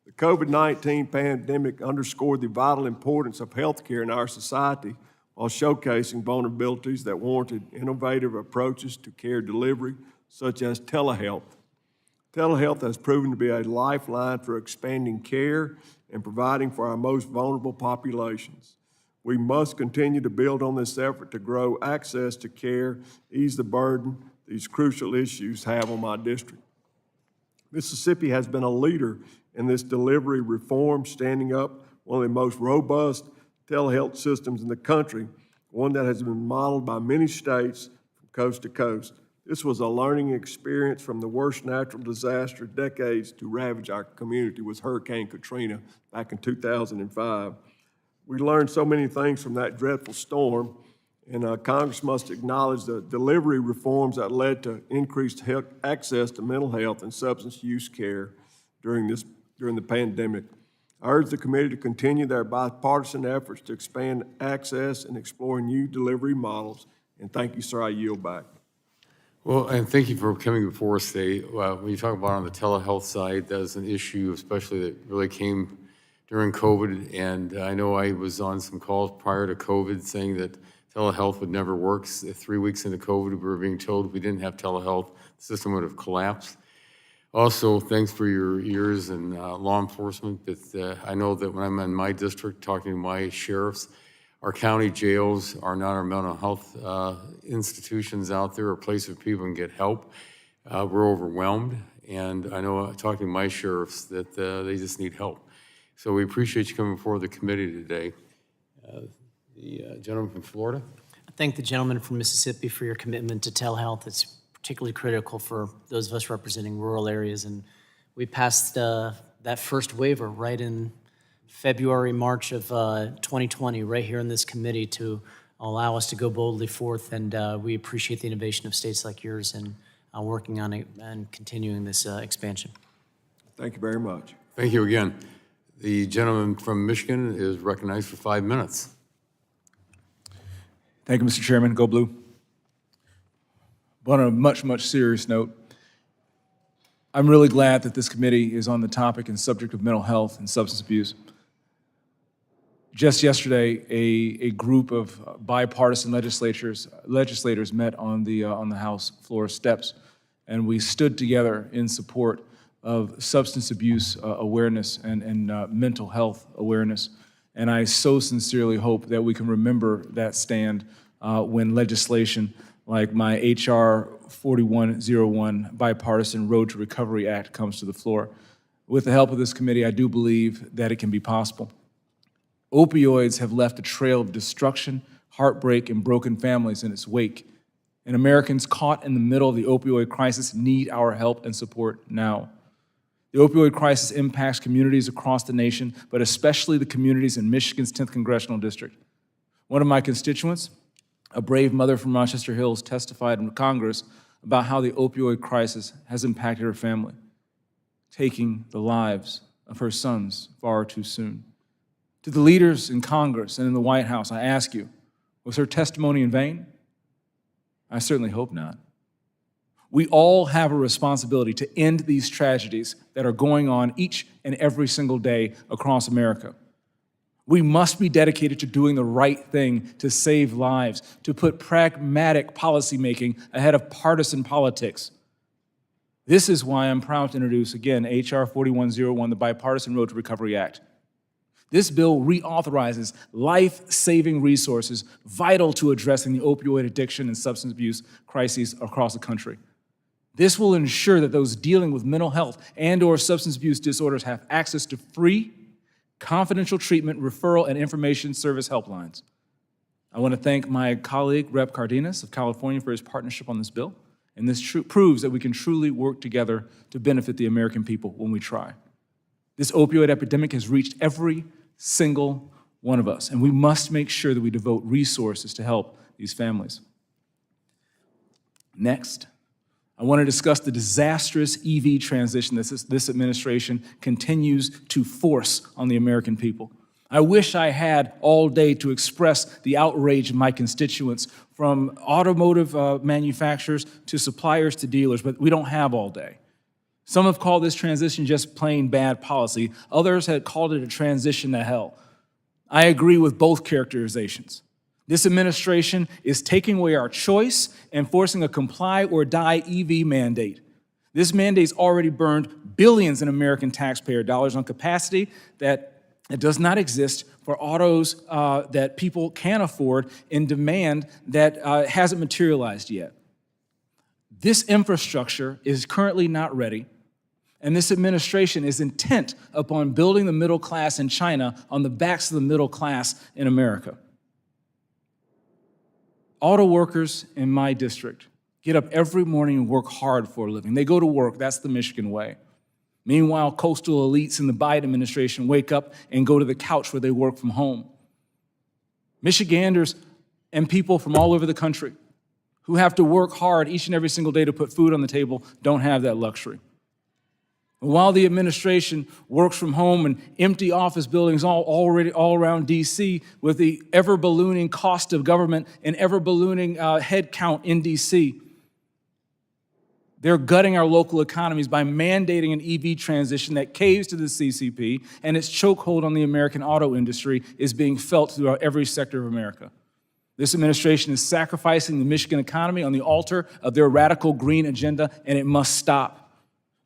Speaker 17: The COVID-19 pandemic underscored the vital importance of healthcare in our society while showcasing vulnerabilities that warranted innovative approaches to care delivery, such as telehealth. Telehealth has proven to be a lifeline for expanding care and providing for our most vulnerable populations. We must continue to build on this effort to grow access to care, ease the burden these crucial issues have on my district. Mississippi has been a leader in this delivery reform, standing up one of the most robust telehealth systems in the country, one that has been modeled by many states from coast to coast. This was a learning experience from the worst natural disaster decades to ravage our community was Hurricane Katrina back in 2005. We learned so many things from that dreadful storm, and Congress must acknowledge the delivery reforms that led to increased access to mental health and substance use care during the pandemic. I urge the committee to continue their bipartisan efforts to expand access and explore new delivery models. And thank you, sir. I yield back.
Speaker 2: Well, and thank you for coming before us today. When you talk about on the telehealth side, that is an issue, especially that really came during COVID. And I know I was on some calls prior to COVID saying that telehealth would never work. 3 weeks into COVID, we were being told if we didn't have telehealth, the system would have collapsed. Also, thanks for your years in law enforcement. But I know that when I'm in my district talking to my sheriffs, our county jails are not our mental health institutions out there, a place where people can get help. We're overwhelmed, and I know talking to my sheriffs that they just need help. So we appreciate you coming before the committee today. The gentleman from Florida.
Speaker 11: I thank the gentleman from Mississippi for your commitment to telehealth. It's particularly critical for those of us representing rural areas, and we passed that first waiver right in February, March of 2020, right here in this committee to allow us to go boldly forth, and we appreciate the innovation of states like yours and working on it and continuing this expansion.
Speaker 17: Thank you very much.
Speaker 2: Thank you again. The gentleman from Michigan is recognized for 5 minutes.
Speaker 14: Thank you, Mr. Chairman. Go Blue. But on a much, much serious note, I'm really glad that this committee is on the topic and subject of mental health and substance abuse. Just yesterday, a group of bipartisan legislators met on the House floor steps, and we stood together in support of substance abuse awareness and mental health awareness. And I so sincerely hope that we can remember that stand when legislation like my H.R. 4101 Bipartisan Road to Recovery Act comes to the floor. With the help of this committee, I do believe that it can be possible. Opioids have left a trail of destruction, heartbreak, and broken families in its wake. And Americans caught in the middle of the opioid crisis need our help and support now. The opioid crisis impacts communities across the nation, but especially the communities in Michigan's 10th Congressional District. One of my constituents, a brave mother from Rochester Hills, testified in Congress about how the opioid crisis has impacted her family, taking the lives of her sons far too soon. To the leaders in Congress and in the White House, I ask you, was her testimony in vain? I certainly hope not. We all have a responsibility to end these tragedies that are going on each and every single day across America. We must be dedicated to doing the right thing to save lives, to put pragmatic policymaking ahead of partisan politics. This is why I'm proud to introduce, again, H.R. 4101, the Bipartisan Road to Recovery Act. This bill reauthorizes life-saving resources vital to addressing the opioid addiction and substance abuse crises across the country.
Speaker 17: This will ensure that those dealing with mental health and/or substance abuse disorders have access to free, confidential treatment, referral, and information service helplines. I want to thank my colleague, Rep. Cardenas of California, for his partnership on this bill. And this proves that we can truly work together to benefit the American people when we try. This opioid epidemic has reached every single one of us, and we must make sure that we devote resources to help these families. Next, I want to discuss the disastrous EV transition that this administration continues to force on the American people. I wish I had all day to express the outrage of my constituents, from automotive manufacturers to suppliers to dealers, but we don't have all day. Some have called this transition just plain bad policy. Others had called it a transition to hell. I agree with both characterizations. This administration is taking away our choice and forcing a comply or die EV mandate. This mandate's already burned billions in American taxpayer dollars on capacity that does not exist for autos that people can afford in demand that hasn't materialized yet. This infrastructure is currently not ready, and this administration is intent upon building the middle class in China on the backs of the middle class in America. Auto workers in my district get up every morning and work hard for a living. They go to work. That's the Michigan way. Meanwhile, coastal elites in the Biden administration wake up and go to the couch where they work from home. Michiganders and people from all over the country who have to work hard each and every single day to put food on the table don't have that luxury. While the administration works from home in empty office buildings all around D.C. with the ever-ballooning cost of government and ever-ballooning head count in D.C., they're gutting our local economies by mandating an EV transition that caves to the CCP, and its chokehold on the American auto industry is being felt throughout every sector of America. This administration is sacrificing the Michigan economy on the altar of their radical green agenda, and it must stop.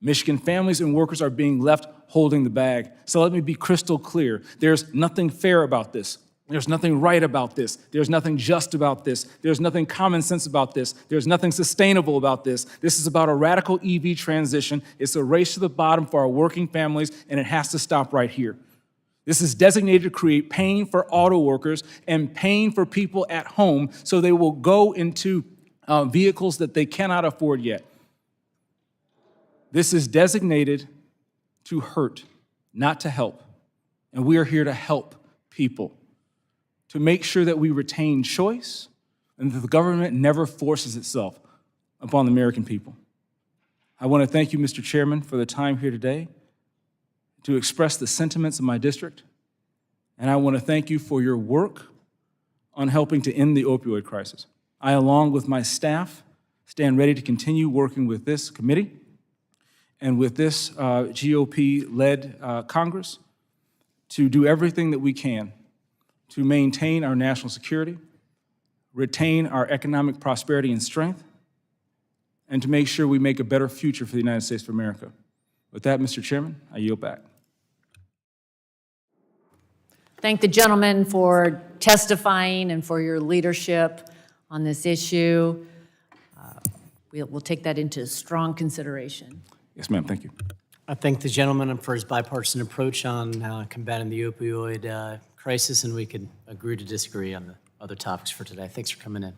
Speaker 17: Michigan families and workers are being left holding the bag. So let me be crystal clear. There's nothing fair about this. There's nothing right about this. There's nothing just about this. There's nothing common sense about this. There's nothing sustainable about this. This is about a radical EV transition. It's a race to the bottom for our working families, and it has to stop right here. This is designated to create pain for auto workers and pain for people at home, so they will go into vehicles that they cannot afford yet. This is designated to hurt, not to help. And we are here to help people, to make sure that we retain choice and that the government never forces itself upon the American people. I want to thank you, Mr. Chairman, for the time here today to express the sentiments of my district. And I want to thank you for your work on helping to end the opioid crisis. I, along with my staff, stand ready to continue working with this committee and with this GOP-led Congress to do everything that we can to maintain our national security, retain our economic prosperity and strength, and to make sure we make a better future for the United States of America. With that, Mr. Chairman, I yield back.
Speaker 1: Thank the gentleman for testifying and for your leadership on this issue. We'll take that into strong consideration.
Speaker 17: Yes, ma'am, thank you.
Speaker 11: I thank the gentleman for his bipartisan approach on combating the opioid crisis, and we could agree to disagree on the other topics for today. Thanks for coming in.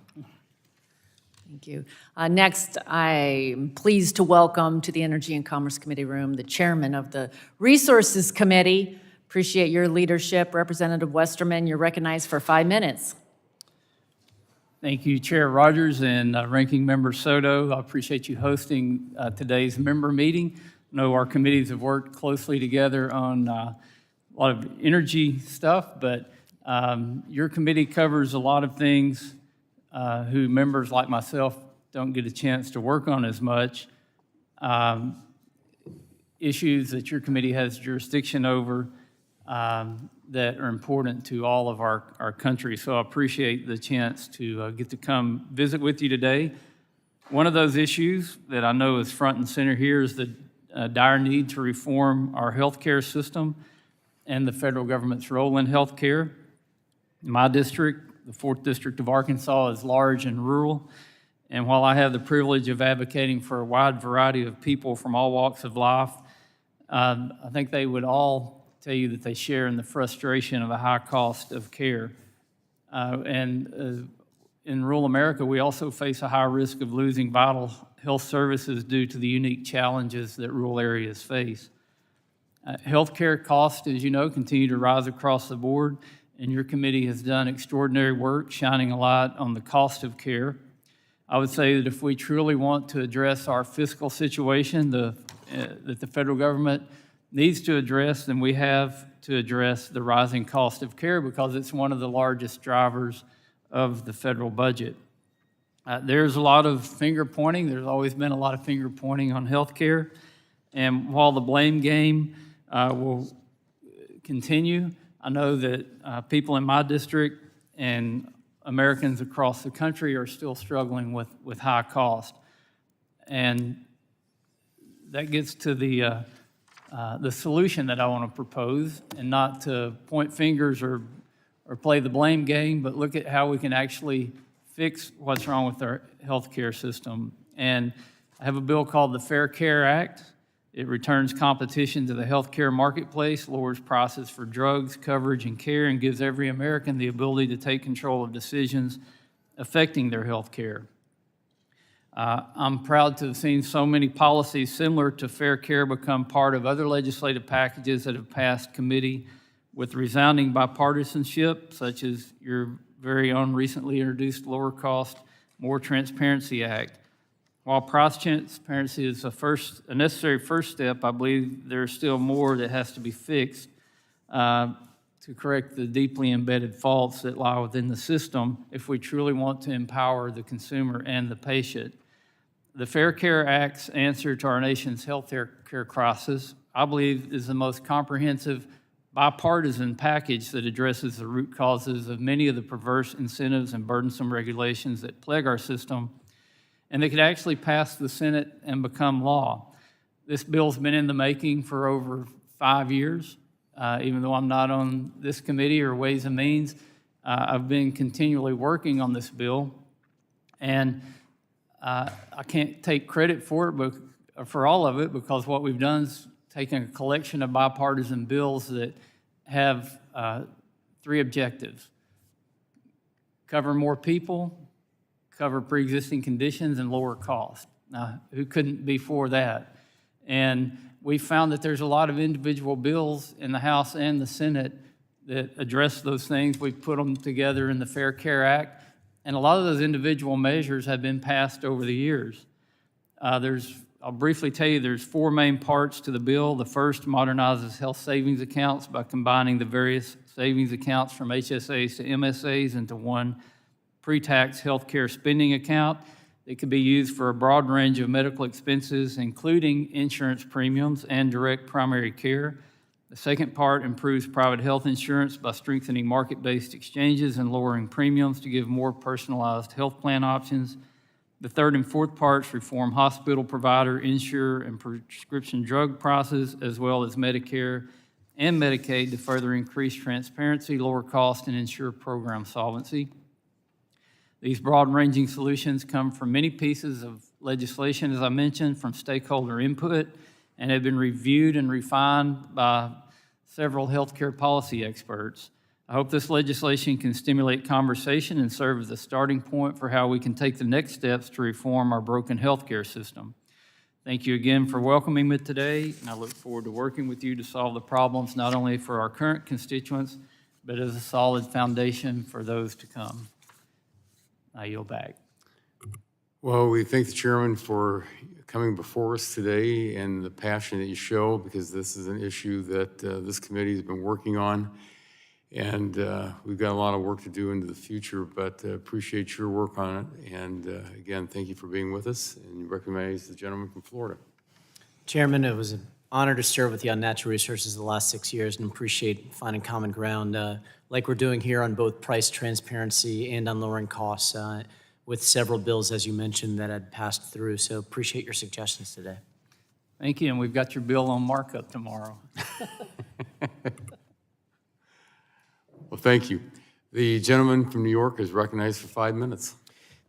Speaker 1: Thank you. Next, I'm pleased to welcome to the Energy and Commerce Committee room the chairman of the Resources Committee. Appreciate your leadership. Representative Westerman, you're recognized for 5 minutes.
Speaker 2: Thank you, Chair Rodgers and Ranking Member Soto. I appreciate you hosting today's member meeting. I know our committees have worked closely together on a lot of energy stuff, but your committee covers a lot of things who members like myself don't get a chance to work on as much. Issues that your committee has jurisdiction over that are important to all of our country. So I appreciate the chance to get to come visit with you today. One of those issues that I know is front and center here is the dire need to reform our healthcare system and the federal government's role in healthcare. My district, the 4th District of Arkansas, is large and rural,
Speaker 17: And while I have the privilege of advocating for a wide variety of people from all walks of life, I think they would all tell you that they share in the frustration of a high cost of care. In rural America, we also face a high risk of losing vital health services due to the unique challenges that rural areas face. Healthcare costs, as you know, continue to rise across the board, and your committee has done extraordinary work shining a light on the cost of care. I would say that if we truly want to address our fiscal situation that the federal government needs to address, then we have to address the rising cost of care because it's one of the largest drivers of the federal budget. There's a lot of finger pointing. There's always been a lot of finger pointing on health care. And while the blame game will continue, I know that people in my district and Americans across the country are still struggling with high cost. And that gets to the solution that I want to propose, and not to point fingers or play the blame game, but look at how we can actually fix what's wrong with our healthcare system. And I have a bill called the Fair Care Act. It returns competition to the healthcare marketplace, lowers prices for drugs, coverage, and care, and gives every American the ability to take control of decisions affecting their health care. I'm proud to have seen so many policies similar to fair care become part of other legislative packages that have passed committee with resounding bipartisanship, such as your very own recently introduced Lower Cost, More Transparency Act. While price transparency is a necessary first step, I believe there's still more that has to be fixed to correct the deeply embedded faults that lie within the system if we truly want to empower the consumer and the patient. The Fair Care Act's answer to our nation's health care crisis, I believe, is the most comprehensive bipartisan package that addresses the root causes of many of the perverse incentives and burdensome regulations that plague our system, and they could actually pass the Senate and become law. This bill's been in the making for over 5 years. Even though I'm not on this committee or Ways and Means, I've been continually working on this bill, and I can't take credit for it, but for all of it, because what we've done is taken a collection of bipartisan bills that have 3 objectives: cover more people, cover pre-existing conditions, and lower cost. Now, who couldn't be for that? And we found that there's a lot of individual bills in the House and the Senate that address those things. We've put them together in the Fair Care Act, and a lot of those individual measures have been passed over the years. I'll briefly tell you, there's 4 main parts to the bill. The first modernizes health savings accounts by combining the various savings accounts from HSAs to MSAs into one pre-tax healthcare spending account. It can be used for a broad range of medical expenses, including insurance premiums and direct primary care. The second part improves private health insurance by strengthening market-based exchanges and lowering premiums to give more personalized health plan options. The third and fourth parts reform hospital provider, insurer, and prescription drug prices, as well as Medicare and Medicaid to further increase transparency, lower cost, and ensure program solvency. These broad-ranging solutions come from many pieces of legislation, as I mentioned, from stakeholder input, and have been reviewed and refined by several healthcare policy experts. I hope this legislation can stimulate conversation and serve as a starting point for how we can take the next steps to reform our broken healthcare system. Thank you again for welcoming me today, and I look forward to working with you to solve the problems not only for our current constituents, but as a solid foundation for those to come. I yield back.
Speaker 19: Well, we thank the chairman for coming before us today and the passion that you show, because this is an issue that this committee has been working on. And we've got a lot of work to do into the future, but appreciate your work on it. And again, thank you for being with us, and you recognize the gentleman from Florida.
Speaker 11: Chairman, it was an honor to serve with you on natural resources the last 6 years, and appreciate finding common ground like we're doing here on both price transparency and on lowering costs with several bills, as you mentioned, that had passed through. So appreciate your suggestions today.
Speaker 17: Thank you, and we've got your bill on markup tomorrow.
Speaker 19: Well, thank you. The gentleman from New York is recognized for 5 minutes.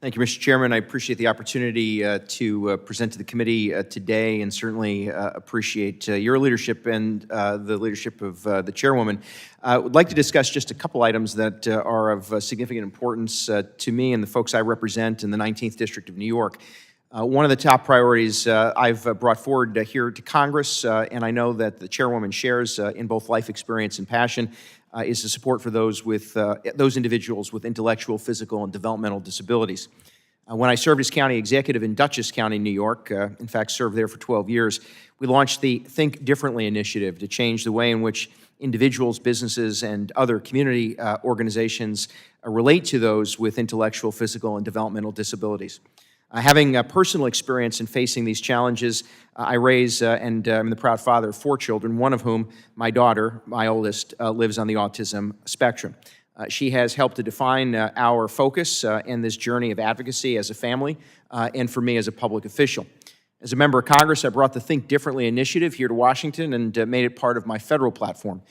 Speaker 17: Thank you, Mr. Chairman. I appreciate the opportunity to present to the committee today, and certainly appreciate your leadership and the leadership of the chairwoman. I would like to discuss just a couple items that are of significant importance to me and the folks I represent in the 19th District of New York. One of the top priorities I've brought forward here to Congress, and I know that the chairwoman shares in both life experience and passion, is the support for those individuals with intellectual, physical, and developmental disabilities. When I served as county executive in Dutchess County, New York, in fact served there for 12 years, we launched the Think Differently initiative to change the way in which individuals, businesses, and other community organizations relate to those with intellectual, physical, and developmental disabilities. Having personal experience in facing these challenges, I raise and I'm the proud father of 4 children, one of whom, my daughter, my oldest, lives on the autism spectrum. She has helped to define our focus in this journey of advocacy as a family and for me as a public official. As a member of Congress, I brought the Think Differently initiative here to Washington and made it part of my federal platform.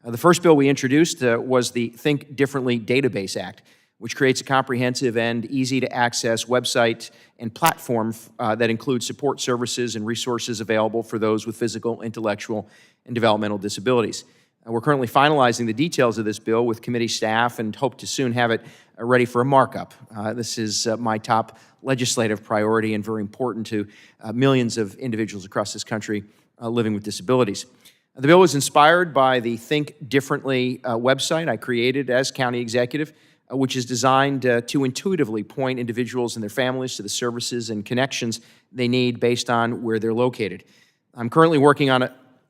Speaker 17: The first bill we introduced was the Think Differently Database Act, which creates a comprehensive and easy-to-access website and platform that includes support services and resources available for those with physical, intellectual, and developmental disabilities. We're currently finalizing the details of this bill with committee staff and hope to soon have it ready for a markup. This is my top legislative priority and very important to millions of individuals across this country living with disabilities. The bill was inspired by the Think Differently website I created as county executive, which is designed to intuitively point individuals and their families to the services and connections they need based on where they're located.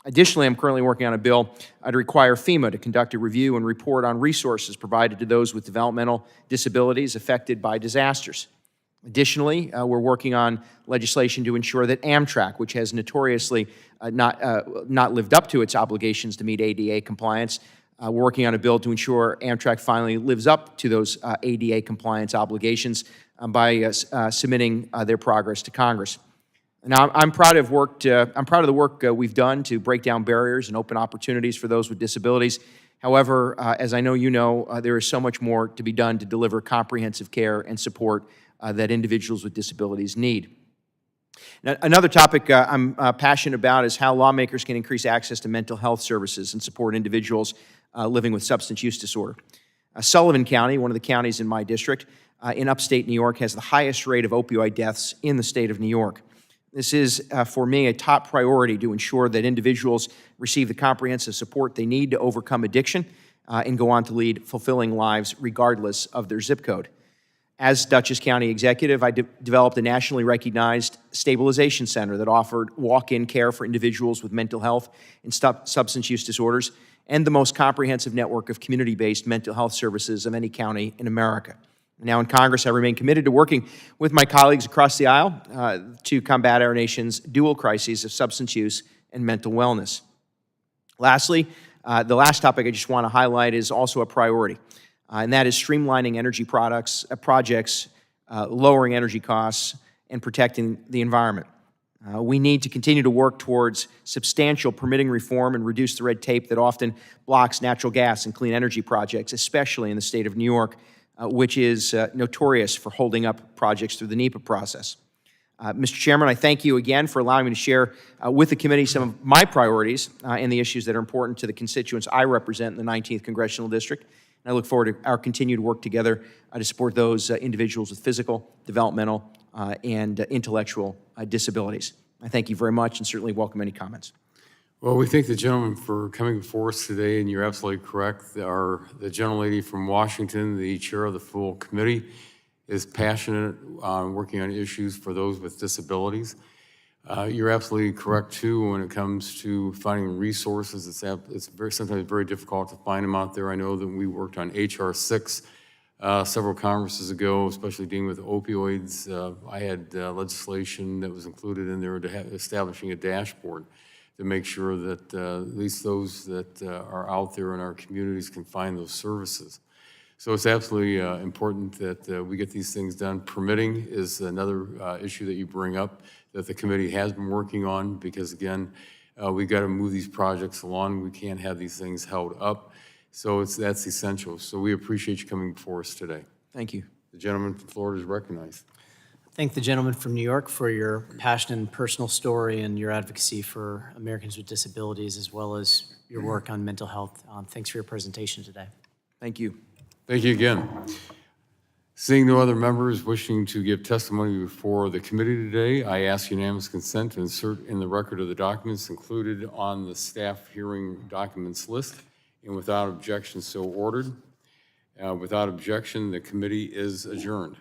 Speaker 17: Additionally, I'm currently working on a bill to require FEMA to conduct a review and report on resources provided to those with developmental disabilities affected by disasters. Additionally, we're working on legislation to ensure that Amtrak, which has notoriously not lived up to its obligations to meet ADA compliance, we're working on a bill to ensure Amtrak finally lives up to those ADA compliance obligations by submitting their progress to Congress. Now, I'm proud of the work we've done to break down barriers and open opportunities for those with disabilities. However, as I know you know, there is so much more to be done to deliver comprehensive care and support that individuals with disabilities need. Now, another topic I'm passionate about is how lawmakers can increase access to mental health services and support individuals living with substance use disorder. Sullivan County, one of the counties in my district, in upstate New York, has the highest rate of opioid deaths in the state of New York. This is, for me, a top priority to ensure that individuals receive the comprehensive support they need to overcome addiction and go on to lead fulfilling lives regardless of their zip code. As Dutchess County executive, I developed a nationally recognized stabilization center that offered walk-in care for individuals with mental health and substance use disorders, and the most comprehensive network of community-based mental health services of any county in America. Now in Congress, I remain committed to working with my colleagues across the aisle to combat our nation's dual crises of substance use and mental wellness. Lastly, the last topic I just want to highlight is also a priority, and that is streamlining energy projects, lowering energy costs, and protecting the environment. We need to continue to work towards substantial permitting reform and reduce the red tape that often blocks natural gas and clean energy projects, especially in the state of New York, which is notorious for holding up projects through the NEPA process. Mr. Chairman, I thank you again for allowing me to share with the committee some of my priorities and the issues that are important to the constituents I represent in the 19th Congressional District. And I look forward to our continued work together to support those individuals with physical, developmental, and intellectual disabilities. I thank you very much and certainly welcome any comments.
Speaker 2: Well, we thank the gentleman for coming before us today, and you're absolutely correct. The gentlelady from Washington, the chair of the full committee, is passionate on working on issues for those with disabilities. You're absolutely correct, too, when it comes to finding resources. It's sometimes very difficult to find them out there. I know that we worked on H.R. 6 several Congresses ago, especially dealing with opioids. I had legislation that was included in there to establishing a dashboard to make sure that at least those that are out there in our communities can find those services. So it's absolutely important that we get these things done. Permitting is another issue that you bring up that the committee has been working on because, again, we've got to move these projects along. We can't have these things held up. So that's essential. So we appreciate you coming before us today.
Speaker 17: Thank you. The gentleman from Florida is recognized.
Speaker 11: Thank the gentleman from New York for your passion and personal story and your advocacy for Americans with disabilities, as well as your work on mental health. Thanks for your presentation today.
Speaker 15: Thank you.
Speaker 17: Thank you again. Seeing no other members wishing to give testimony before the committee today, I ask unanimous consent to insert in the record of the documents included on the staff hearing documents list, and without objection, so ordered. Without objection, the committee is adjourned.